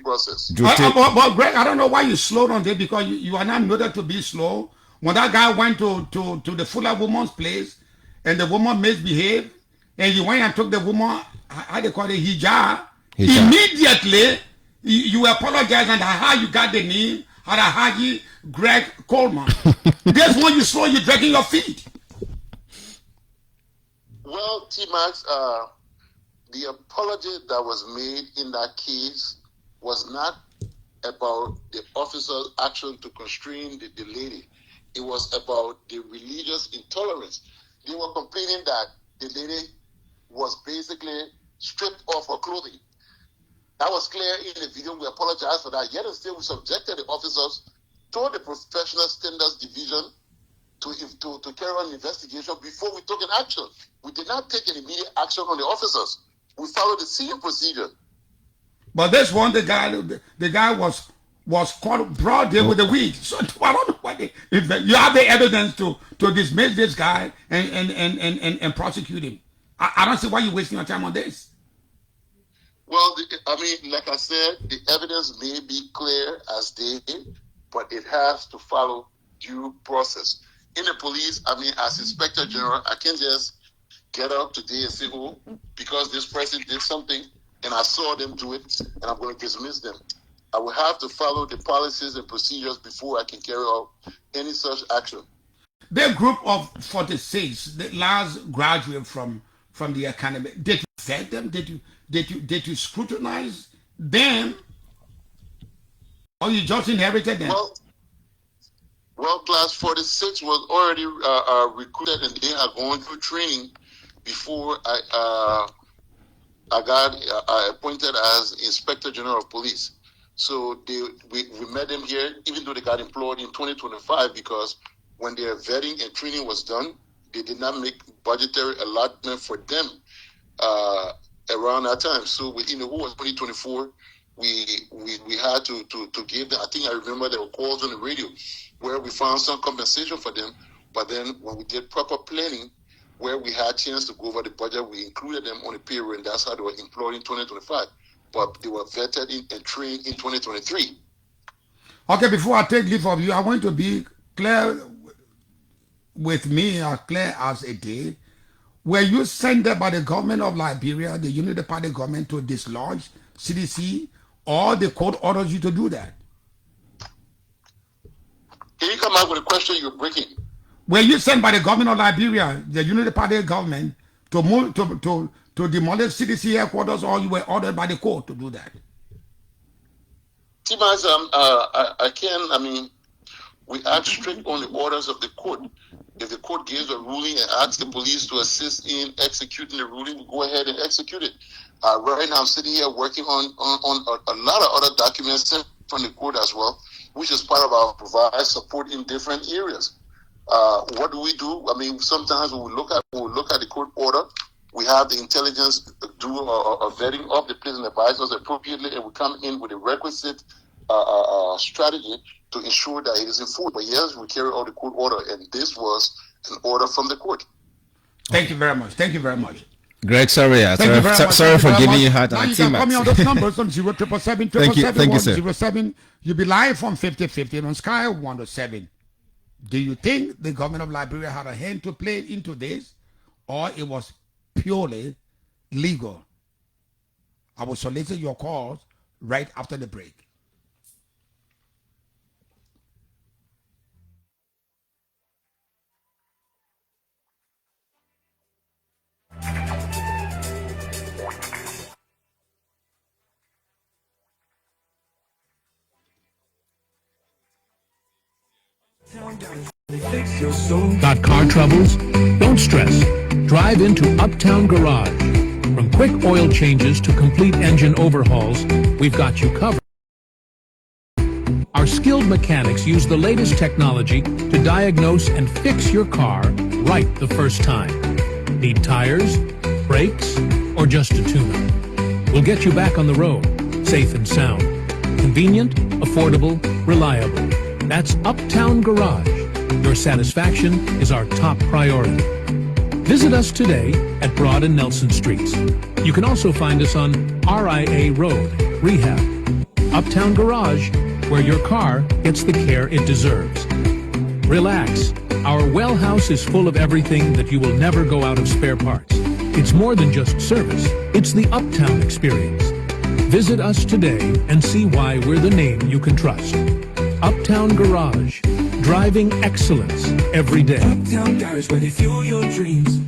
process. But Greg, I don't know why you slowed on this because you are not noted to be slow. When that guy went to the Fuller woman's place and the woman misbehaved and you went and took the woman, how they call it, hijab. Immediately you apologize and how you got the name, Haji Greg Coleman. This one you slow, you're dragging your feet. Well, T-Max, the apology that was made in that case was not about the officer's action to constrain the lady. It was about the religious intolerance. They were complaining that the lady was basically stripped off her clothing. That was clear in the video. We apologize for that. Yet and still, we subjected the officers to the Professional Standards Division to carry on an investigation before we took an action. We did not take an immediate action on the officers. We followed the same procedure. But this one, the guy was caught broad day with the weed. So I don't know what you have the evidence to dismiss this guy and prosecute him. I don't see why you're wasting your time on this. Well, like I said, the evidence may be clear as day, but it has to follow due process. In the police, as Inspector General, I can't just get up today and say, oh, because this person did something and I saw them do it and I'm going to dismiss them. I will have to follow the policies and procedures before I can carry out any such action. The group of 46, the last graduate from the academy, did you vet them? Did you scrutinize them? Or you just inherited them? Well, class 46 was already recruited and they are going through training before I got appointed as Inspector General of Police. So we met them here, even though they got employed in 2025, because when their vetting and training was done, they did not make budgetary allotment for them around that time. So within the whole of 2024, we had to give them. I think I remember there were calls on the radio where we found some compensation for them. But then when we did proper planning, where we had a chance to go over the budget, we included them on the payroll, and that's how they were employed in 2025. But they were vetted and trained in 2023. Okay, before I take leave of you, I want to be clear with me, as clear as a day. Were you sent there by the government of Liberia, the Unity Party government, to dislodge CDC, or the court orders you to do that? Can you come out with a question you're breaking? Were you sent by the government of Liberia, the Unity Party government, to move to demolish CDC headquarters, or you were ordered by the court to do that? Timas, we act strict on the orders of the court. If the court gives a ruling and asks the police to assist in executing the ruling, we go ahead and execute it. Right now, I'm sitting here working on a lot of other documents sent from the court as well, which is part of our provide support in different areas. What do? Sometimes when we look at the court order, we have the intelligence do a vetting of the place and advise us appropriately, and we come in with a requisite strategy to ensure that it is enforced. But yes, we carry out the court order, and this was an order from the court. Thank you very much. Thank you very much. Greg, sorry for giving you hard time. Now You can call me on those numbers on 07777 You'll be live on 5050 on Sky 107. Do you think the government of Liberia had a hand to play into this, or it was purely legal? I will solicit your calls right after the break. Fix your soul. Got car troubles? Don't stress. Drive into Uptown Garage. From quick oil changes to complete engine overhauls, we've got you covered. Our skilled mechanics use the latest technology to diagnose and fix your car right the first time. Need tires, brakes, or just a tune-up? We'll get you back on the road, safe and sound. Convenient, affordable, reliable. That's Uptown Garage. Your satisfaction is our top priority. Visit us today at Broad and Nelson Streets. You can also find us on RIA Road, Rehab. Uptown Garage, where your car gets the care it deserves. Relax. Our well house is full of everything that you will never go out of spare parts. It's more than just service. It's the Uptown experience. Visit us today and see why we're the name you can trust. Uptown Garage. Driving excellence every day. Uptown Garage, where they fuel your dreams.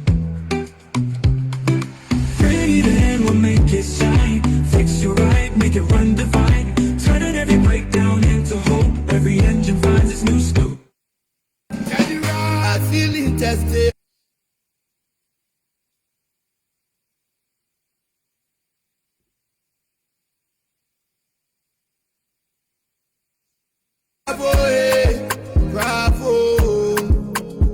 Rated will make it shine. Fix your ride, make it run divine. Turn every breakdown into hope. Every engine finds its new scope. I feel intested. Bravo, eh. Bravo,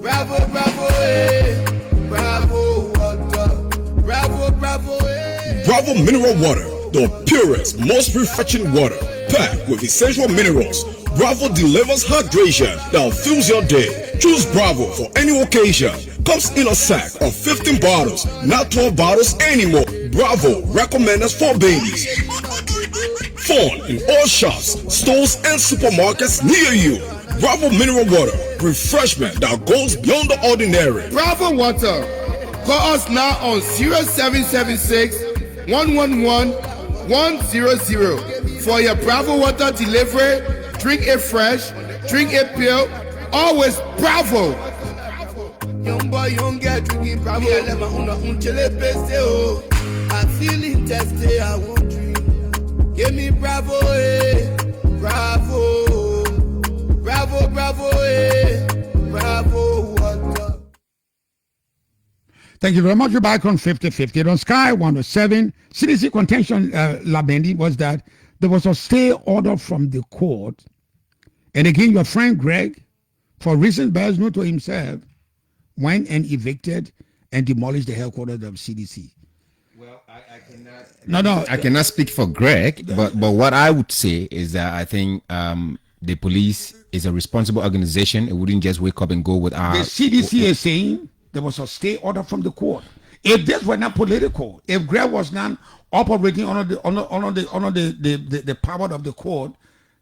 bravo, bravo, eh. Bravo, water. Bravo, bravo, eh. Bravo Mineral Water, the purest, most refreshing water, packed with essential minerals. Bravo delivers hydration that fills your day. Choose Bravo for any occasion. Comes in a sack of 15 bottles, not 12 bottles anymore. Bravo recommended for babies. Found in all shops, stores, and supermarkets near you. Bravo Mineral Water, refreshment that goes beyond the ordinary. Bravo Water. Call us now on 0776 111 100 for your Bravo Water delivery. Drink it fresh, drink it pure, always Bravo. Young boy, young girl, drinking Bravo. I'm feeling tested, I won't drink. Give me Bravo, eh. Bravo, bravo, bravo, eh. Bravo Water. Thank you very much. You're back on 50-50 on Sky 107. CDC contention, Labendi, was that there was a stay order from the court. And again, your friend Greg, for reasons best known to himself, went and evicted and demolished the headquarters of CDC. Well, I cannot speak for Greg, but what I would say is that I think the police is a responsible organization. It wouldn't just wake up and go with our... The CDC is saying there was a stay order from the court. If this were not political, if Greg was not operating under the power of the court,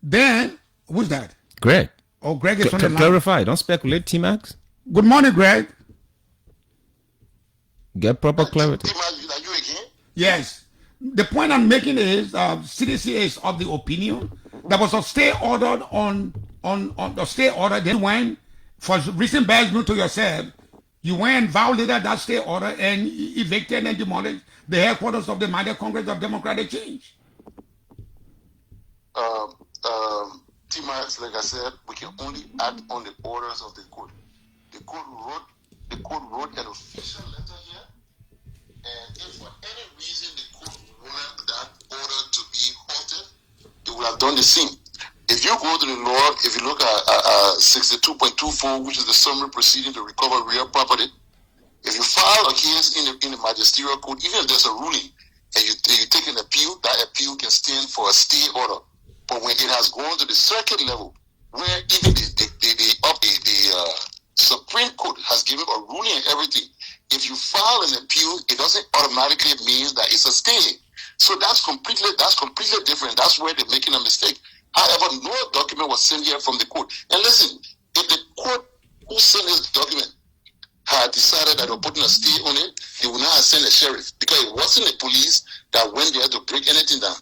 then who's that? Greg. Oh, Greg is on the line. Clarify. Don't speculate, T-Max. Good morning, Greg. Get proper clarity. Are you again? Yes. The point I'm making is CDC is of the opinion there was a stay order on the stay order. Then when, for recent bad news to yourself, you went and violated that stay order and evicted and demolished the headquarters of the Minded Congress of Democratic Change. T-Max, like I said, we can only act on the orders of the court. The court wrote an official letter here, and if for any reason the court wanted that order to be halted, they would have done the same. If you go to the law, if you look at 62.24, which is the summary proceeding to recover real property, if you file a case in the magisterial court, even if there's a ruling and you take an appeal, that appeal can stand for a stay order. But when it has gone to the circuit level, where even the Supreme Court has given a ruling and everything, if you file an appeal, it doesn't automatically mean that it's a stay. So that's completely different. That's where they're making a mistake. However, no document was sent here from the court. And listen, if the court who sent this document had decided that they were putting a stay on it, they would not have sent a sheriff, because it wasn't the police that went there to break anything down.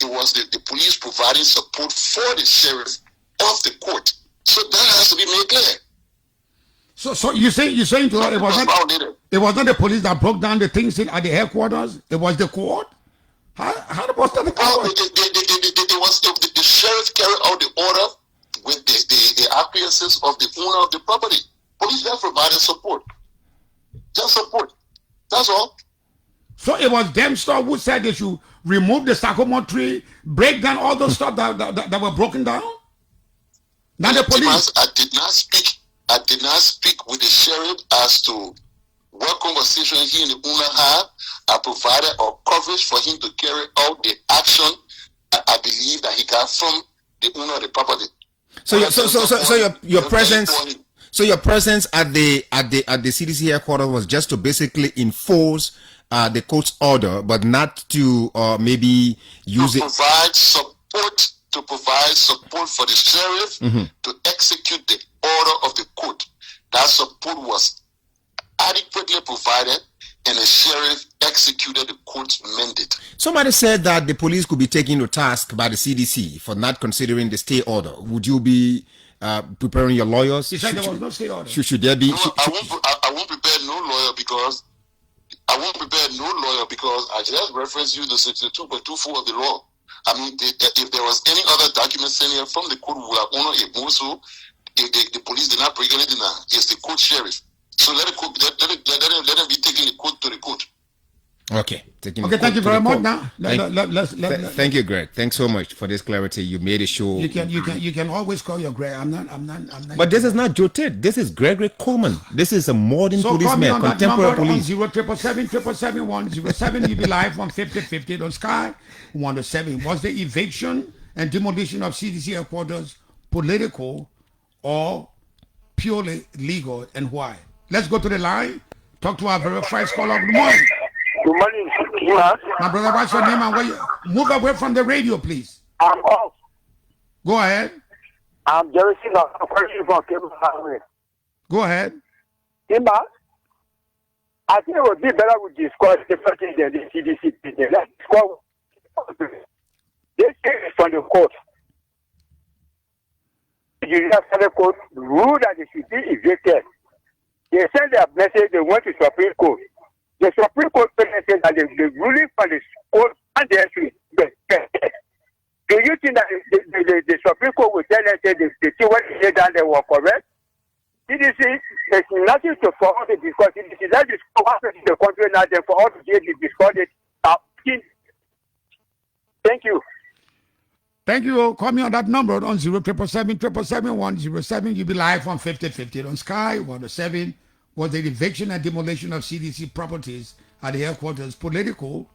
It was the police providing support for the sheriff of the court. So that has to be made clear. So you're saying to her it was not the police that broke down the things at the headquarters? It was the court? How was that the court? The sheriff carried out the order with the acquiescence of the owner of the property. Police have provided support. Just support. That's all. So it was them stuff who said they should remove the sycamore tree, break down all the stuff that were broken down? Not the police. I did not speak with the sheriff as to what conversation he and the owner had. I provided a coverage for him to carry out the action I believe that he got from the owner of the property. So your presence at the CDC headquarters was just to basically enforce the court's order, but not to maybe use it to provide support for the sheriff to execute the order of the court. That support was adequately provided, and the sheriff executed the court's mandate. Somebody said that the police could be taken to task by the CDC for not considering the stay order. Would you be preparing your lawyers? He said there was no stay order. Should there be? No, I won't prepare no lawyer because I just referenced you the 62.24 of the law. I mean, if there was any other document sent here from the court, we would have honored it more so. If the police did not break anything down, it's the court sheriff. So let them be taking the court to the court. Okay. Thank you very much. Now, thank you, Greg. Thanks so much for this clarity. You made it sure. You can always call your Greg. I'm not. But this is not Joe Tate. This is Gregory Coleman. This is a modern policeman, contemporary police. 077771007. You be live on 5050 on Sky 107. Was the eviction and demolition of CDC headquarters political or purely legal, and why? Let's go to the line. Talk to our very first caller. Good morning. Good morning. My brother, what's your name and where you move away from the radio, please? I'm off. Go ahead. I'm Jerry Singer. I'm calling from Cable Highway. Go ahead. Imba, I think it would be better we discuss the first thing than the CDC. Let's discuss this case from the court. The Judicial Court ruled that they should be evicted. They sent their message, they went to Supreme Court. The Supreme Court said that the ruling from the court and the entry. Do you think that the Supreme Court will tell us that the thing what they done they were correct? CDC, there's nothing to for us to discuss. CDC, that is what happens in the country now, then for us to discuss it. Thank you. Thank you. Call me on that number on 077777107. You'll be live on 5050 on Sky 107. Was the eviction and demolition of CDC properties at the headquarters political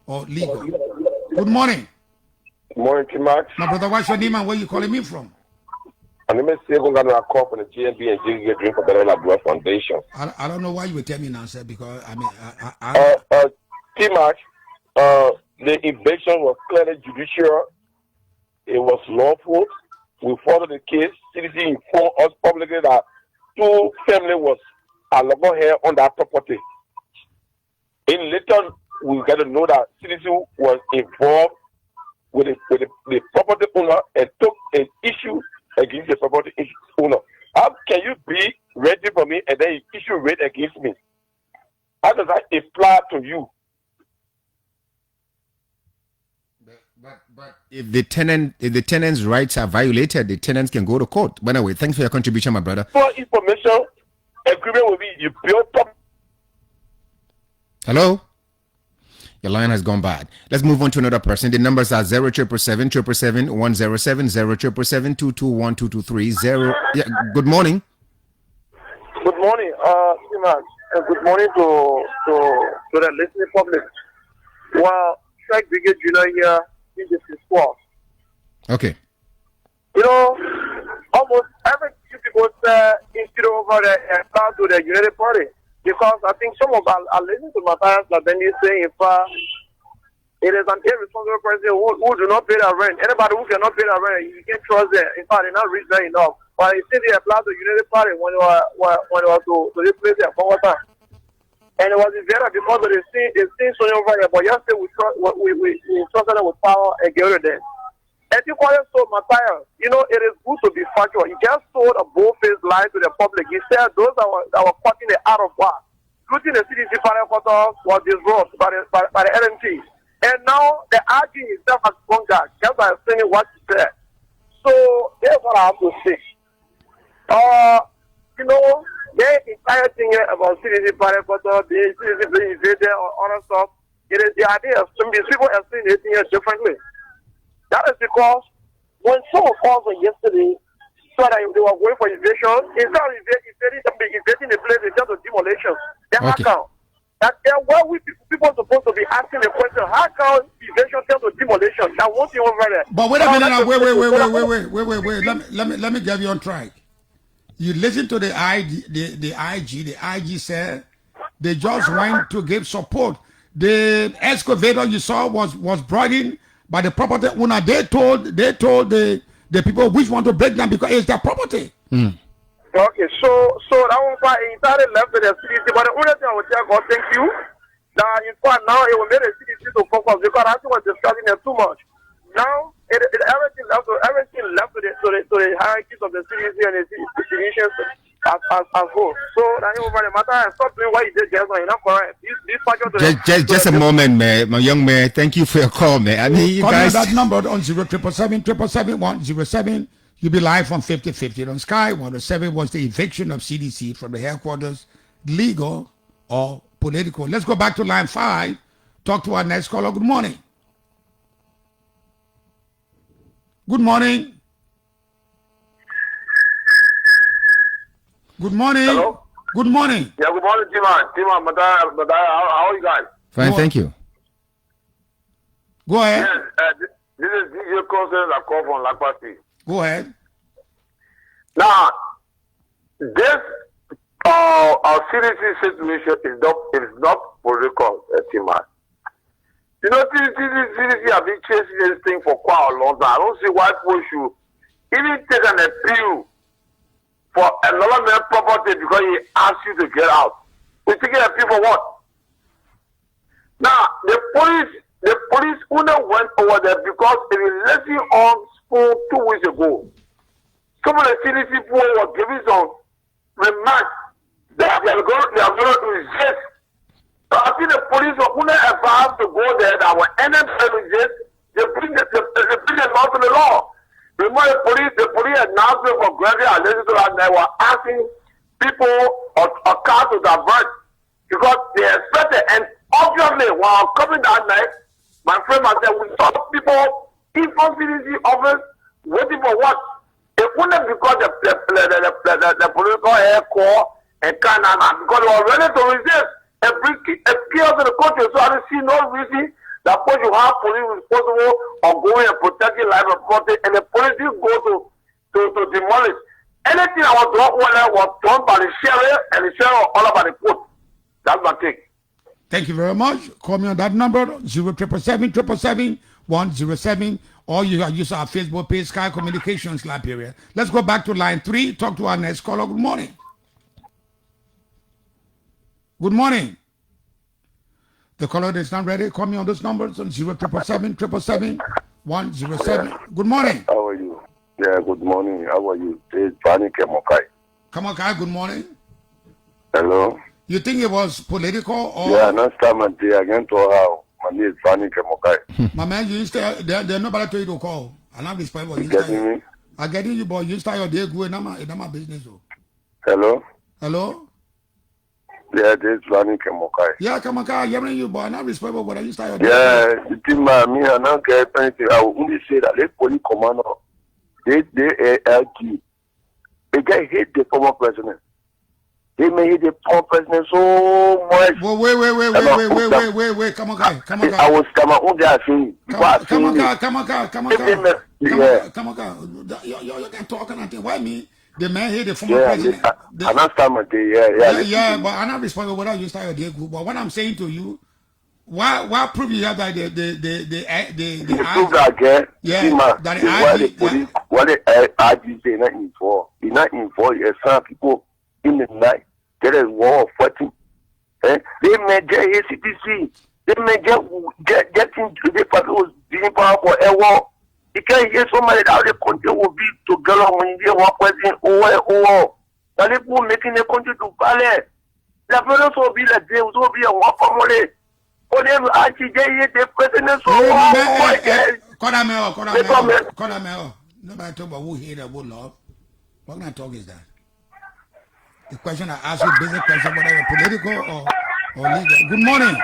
or legal? Good morning. Good morning, Timax. My brother, what's your name and where you calling me from? My name is Sable Gardner. I call from the GNB and GNB Dream for Better Labrador Foundation. I don't know why you would tell me now, sir, because I mean, Timax, the eviction was clearly judicial. It was lawful. We followed the case. CDC informed us publicly that two families was allowed here on that property. In later, we got to know that CDC was involved with the property owner and took an issue against the property owner. How can you be ready for me and then you issue rate against me? How does that apply to you? But if the tenant's rights are violated, the tenants can go to court. By the way, thanks for your contribution, my brother. For information, agreement will be you build up. Hello? Your line has gone bad. Let's move on to another person. The numbers are 077777107, 077221223. Yeah, good morning. Good morning, and good morning to the listening public. Well, Strike Brigade Junior here. This is Squad. Okay. You know, almost every few people say instead over there and come to the United Party because I think some of us are listening to Matthias that then you say if it is an irresponsible person who do not pay their rent. Anybody who cannot pay their rent, you can't trust them. In fact, they're not rich there enough. But you see they apply to United Party when you are to replace their forward time. And it was better because of the things over here. But yesterday we trusted them with power and get rid of them. And you call it so, Matthias, you know, it is good to be factual. He just told a bold-faced lie to the public. He said those that were cutting the out of war, looting the CDC headquarters was disrupted by the LMT. And now the RG himself has gone back, just by saying what he said. So So that's what I have to say. You know, the entire thing about CDC Headquarters, the CDC being invaded or other stuff, it is the idea of some of these people are seeing it differently. That is because when someone calls on yesterday, so that they were going for evasion, instead of invading the place in terms of demolition, then how come? Why we people are supposed to be asking the question, how come evasion turns to demolition? That won't even over there. But wait a minute now, wait. Let me get you on track. You listen to the IG said they just went to give support. The excavator you saw was brought in by the property owner. They told the people which want to break down because it's their property. Okay, so that one part entirely left to the CDC, but the only thing I would tell God, thank you. Now, in fact, now it will make the CDC to focus because I think we're discussing it too much. Now, everything left to the hierarchies of the CDC and the institutions as whole. So that it over the matter. Stop doing what you did just now. You're not correct. Just a moment, man, my young man. Thank you for your call, man. I mean, you call guys. That number on 07777 You'll be live on 50/50 on Sky. 107 was the eviction of CDC from the headquarters, legal or political. Let's go back to line 5. Talk to our next caller. Good morning. Good morning. Good morning. Hello? Good morning. Yeah, good morning, Tima, how are you guys? Fine, thank you. Go ahead. Yes, this is DJ Constance. I call from Lakpasi. Go ahead. Now, this our CDC situation is not political, Tima. You know, CDC have been chasing this thing for quite a long time. I don't see why people should even take an appeal for another man's property because he asked you to get out. We're taking an appeal for what? Now, the police owner went over there because it was lesson on school 2 weeks ago. Some of the CDC people were giving some remarks that they are going to resist. I think the police were only advised to go there that when NM resist, they bring the law to the law. Remember the police announced for granted and listened to that they were asking people or cars to divert because they expected, and obviously while coming that night, my friend said we saw people in front CDC office waiting for what? It wouldn't because the political air corps and Canada because they were ready to resist and bring chaos to the country. So I don't see no reason that you have police responsible of going and protecting life and property, and the police didn't go to demolish. Anything I was done was done by the sheriff, and the sheriff all about the court. That's my take. Thank you very much. Call me on that number 07777 107, or you can use our Facebook page, Sky Communications Liberia. Let's go back to line 3. Talk to our next caller. Good morning. Good morning. The caller is not ready. Call me on those numbers on 07777 107. Good morning. How are you? Yeah, good morning. How are you? It's Fanny Kemokai. Kamokai, good morning. Hello? You think it was political or? Yeah, next time I'm there again to how. My name is Fanny Kemokai. My man, you stay there. Nobody told you to call. And I'm this point. You getting me? I'm getting you, but you start your day good. It's not my business. Hello? Hello? Yeah, this is Fanny Kemokai. Yeah, Kamokai, I'm hearing you, but I'm not responsible for you start your day. Yeah, the team, me, I don't get anything. I will only say that the police commander, they get hate the former president. They may hate the former president so much. Well, wait. Come on, guy. I was coming on there saying, come on, guy. You can talk and I think, why me? The man hate the former president. I understand, yeah. But I'm not responsible whether you start your day group. But what I'm saying to you, why prove you have that the prove that again? Yeah, what the IG say not involved. It's not involved. It's some people in the night. There is war of fighting. They may get CDC. They may get into the fact was being power for a war. You can't hear somebody that the country will be together when they want president or that people making the country to balance. The president will be like they will be a war family. For them actually the president so Nobody talk about who hate or who love. What kind of talk is that? The question I ask you, basic question, whether political or legal. Good morning.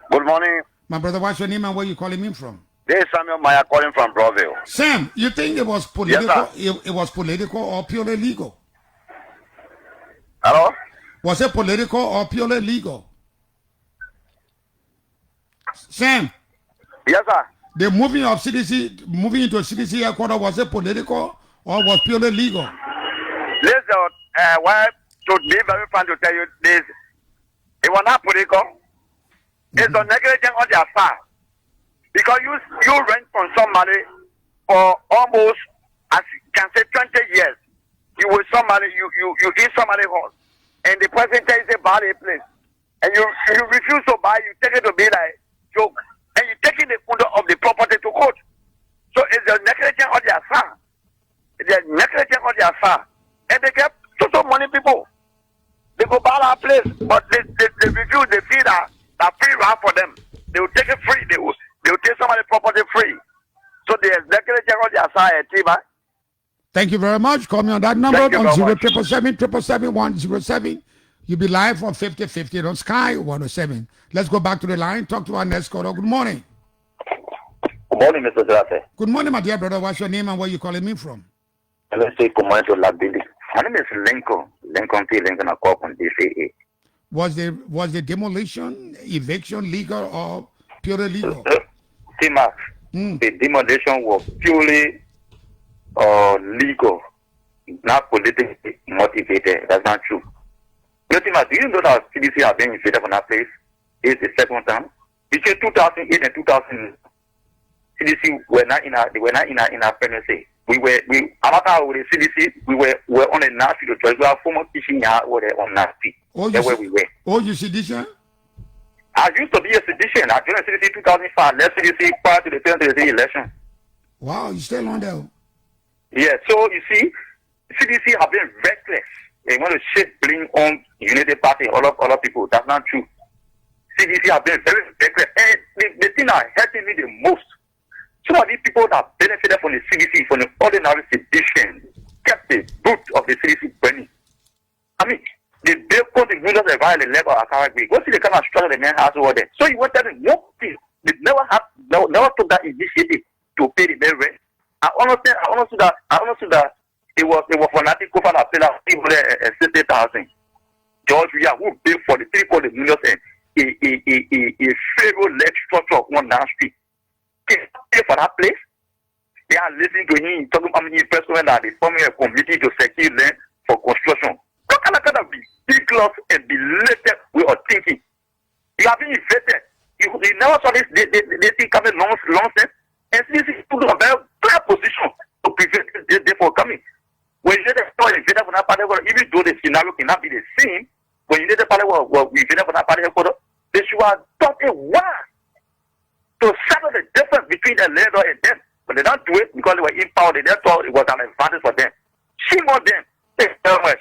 Good morning. My brother, what's your name and where you calling me from? This is Samuel Maya calling from Broville. Sam, you think it was political? Yes, it was political or purely legal? Hello? Was it political or purely legal? Sam? Yes, sir. The moving into CDC Headquarters, was it political or was purely legal? Listen, to be very frank to tell you this, it was not political. It's a negligence on their side. Because you rent from somebody for almost, as you can say, 20 years. You with somebody, you in somebody's house, and the person tells you buy a place, and you refuse to buy, you take it to be like joke, and you taking the owner of the property to court. So it's a negligence on their side. It's a negligence on their side, and they get total money people. They go buy that place, but they refuse. They feel that free ride for them. They will take it free. They will take somebody's property free. So there's negligence on their side, Tima. Thank you very much. Call me on that number on 07777 You'll be live on 5050 on Sky 107. Let's go back to the line. Talk to our next caller. Good morning. Good morning, Mr. Zerate. Good morning, my dear brother. What's your name and where you calling me from? Let's say good morning to Labili. My name is Lincoln. Lincoln I call from DCA. Was the demolition, eviction legal or purely legal? Tima, the demolition was purely legal, not politically motivated. That's not true. No, Tima, do you know that CDC have been invaded from that place? It's the second time. Between 2008 and 2000, CDC were not in our premises. I'm not with the CDC. We were on a nasty because we have former teaching were on nasty. That's where we were. Oh, you sedition? I used to be a sedition. I joined CDC 2005. Left CDC prior to the 2023 election. Wow, you still on there? Yeah. So you see, CDC have been reckless. They want to bring on United Party, all of people. That's not true. CDC have been very reckless, and the thing that hurting me the most. Some of these people that benefited from the CDC, from the ordinary sedition, kept the boot of the CDC burning. I mean, they put the users a violent level of Caribbean. Go see the kind of struggle the man has over there. So you want to tell them, no, they never took that initiative to pay the main rent. I understood that it was fanatic over that paid out 60,000. George Ria, who paid for the 3 million and a Pharaoh-led structure of one down street. Pay for that place. They are listening to him talking about the person that is forming a committee to secure land for construction. What kind of ridiculous and belated way of thinking? You have been infected. You never saw this. They think coming nonsense. And this is put in a very clear position to prevent them from coming. When you let the story invaded from that party, even though the scenario cannot be the same, when you let the party invaded from that party, they should have done a war to settle the difference between the landlord and them. But they don't do it because they were in power. They thought it was an advantage for them. Shame on them. Thank you very much.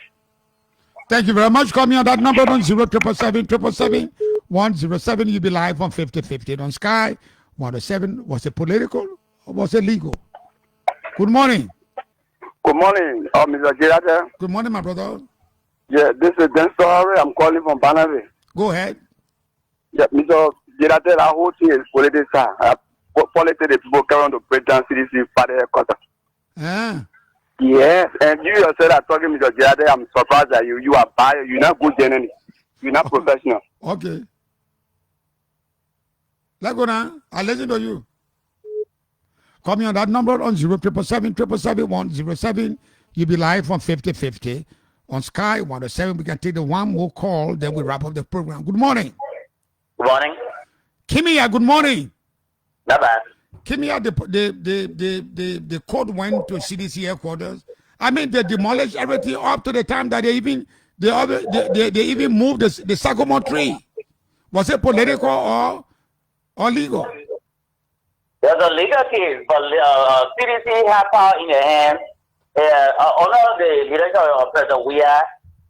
Thank you very much. Call me on that number on 07777 You'll be live on 5050 on Sky 107. Was it political or was it legal? Good morning. Good morning, Mr. Gerard. Good morning, my brother. Yeah, this is Dan Story. I'm calling from Bannerville. Go ahead. Yeah, Mr. Gerard, that whole thing is political. Politics, the people come to break down CDC party headquarters. Yes, and you yourself are talking, Mr. Gerard. I'm surprised that you are biased. You're not good journalist. You're not professional. Okay. Let's go now. I'll listen to you. Call me on that number on 07777 You'll be live on 5050 on Sky 107. We can take the one more call, then we wrap up the program. Good morning. Good morning. Kimia, good morning. Not bad. Kimia, the code went to CDC Headquarters. I mean, they demolished everything up to the time that they even moved the sycamore tree. Was it political or legal? There's a legal case, but CDC have power in their hands. Although the director of President we are,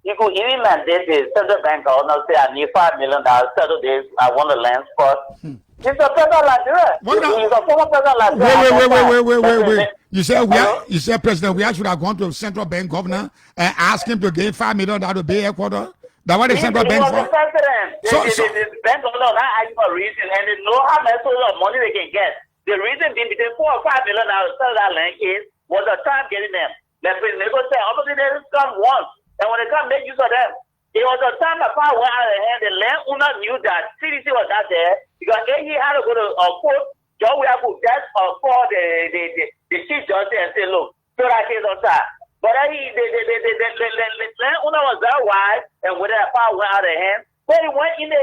you could even mandate the central bank owner say I need $5 million settle this. I want the land first. He's a president Liberia. What now? He's a former president Liberia. Wait. You said President we should have gone to central bank governor and ask him to give $5 million to Bay Headquarters. That's what the central bank was the president. The bank governor not asking for a reason, and they know how much of money they can get. The reason being between $4 or $5 million to sell that land case was the time getting them. The president say, obviously they just come once, and when they come, make use of them. It was the time the fire went out of the hand. The landowner knew that CDC was not there because he had to go to a court. Joe, we have to just call the chief judge and say, look, throw that case on side. But the landowner was that wise, and when that fire went out of the hand, but he went in the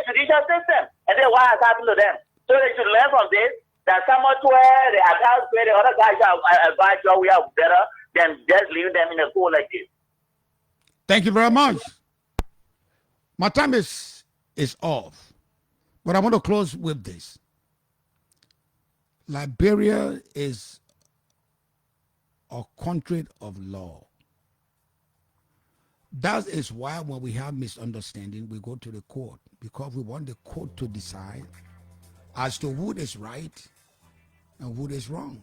judicial system, and then what has happened to them? So they should learn from this. That someone where the accounts where the other guys have advised Joe, we are better than just leaving them in a pool like this. Thank you very much. My time is off, but I want to close with this. Liberia is a country of law. That is why when we have misunderstanding, we go to the court, because we want the court to decide as to who is right and who is wrong.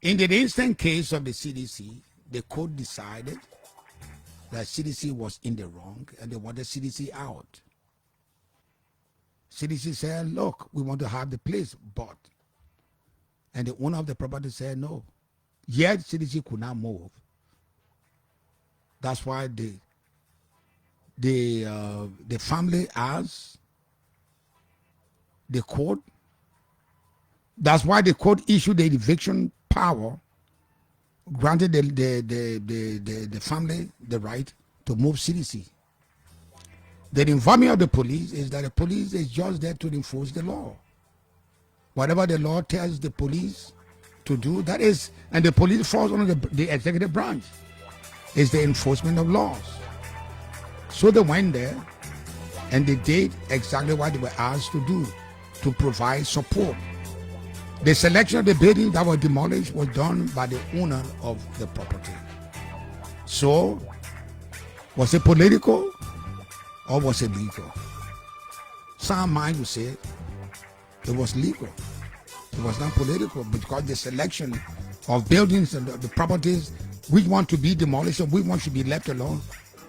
In the instant case of the CDC, the court decided that CDC was in the wrong and they wanted CDC out. CDC said, look, we want to have the place bought. And the owner of the property said no. Yet CDC could not move. That's why the family asked the court. That's why the court issued the eviction power, granted the family the right to move CDC. The involvement of the police is that the police is just there to enforce the law. Whatever the law tells the police to do, that is, and the police falls under the executive branch, is the enforcement of laws. So they went there and they did exactly what they were asked to do, to provide support. The selection of the building that was demolished was done by the owner of the property. So, was it political or was it legal? Some mind would say it was legal. It was not political, because the selection of buildings and the properties, which want to be demolished and which one should be left alone,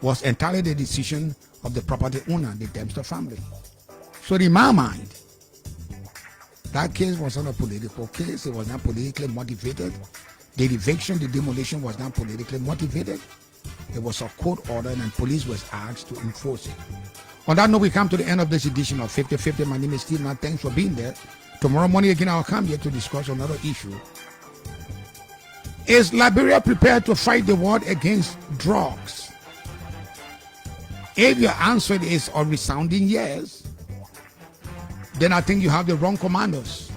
was entirely the decision of the property owner, the Dempster family. So in my mind, that case was not a political case. It was not politically motivated. The eviction, the demolition was not politically motivated. It was a court order and police was asked to enforce it. On that note, we come to the end of this edition of 50-50. My name is Steve. Now, thanks for being there. Tomorrow morning again, I'll come here to discuss another issue. Is Liberia prepared to fight the war against drugs? If your answer is a resounding yes, then I think you have the wrong commandos.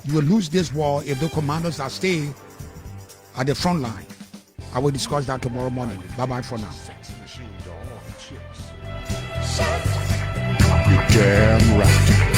You will lose this war if the commandos are staying at the front line. I will discuss that tomorrow morning. Bye-bye for now. You're damn right.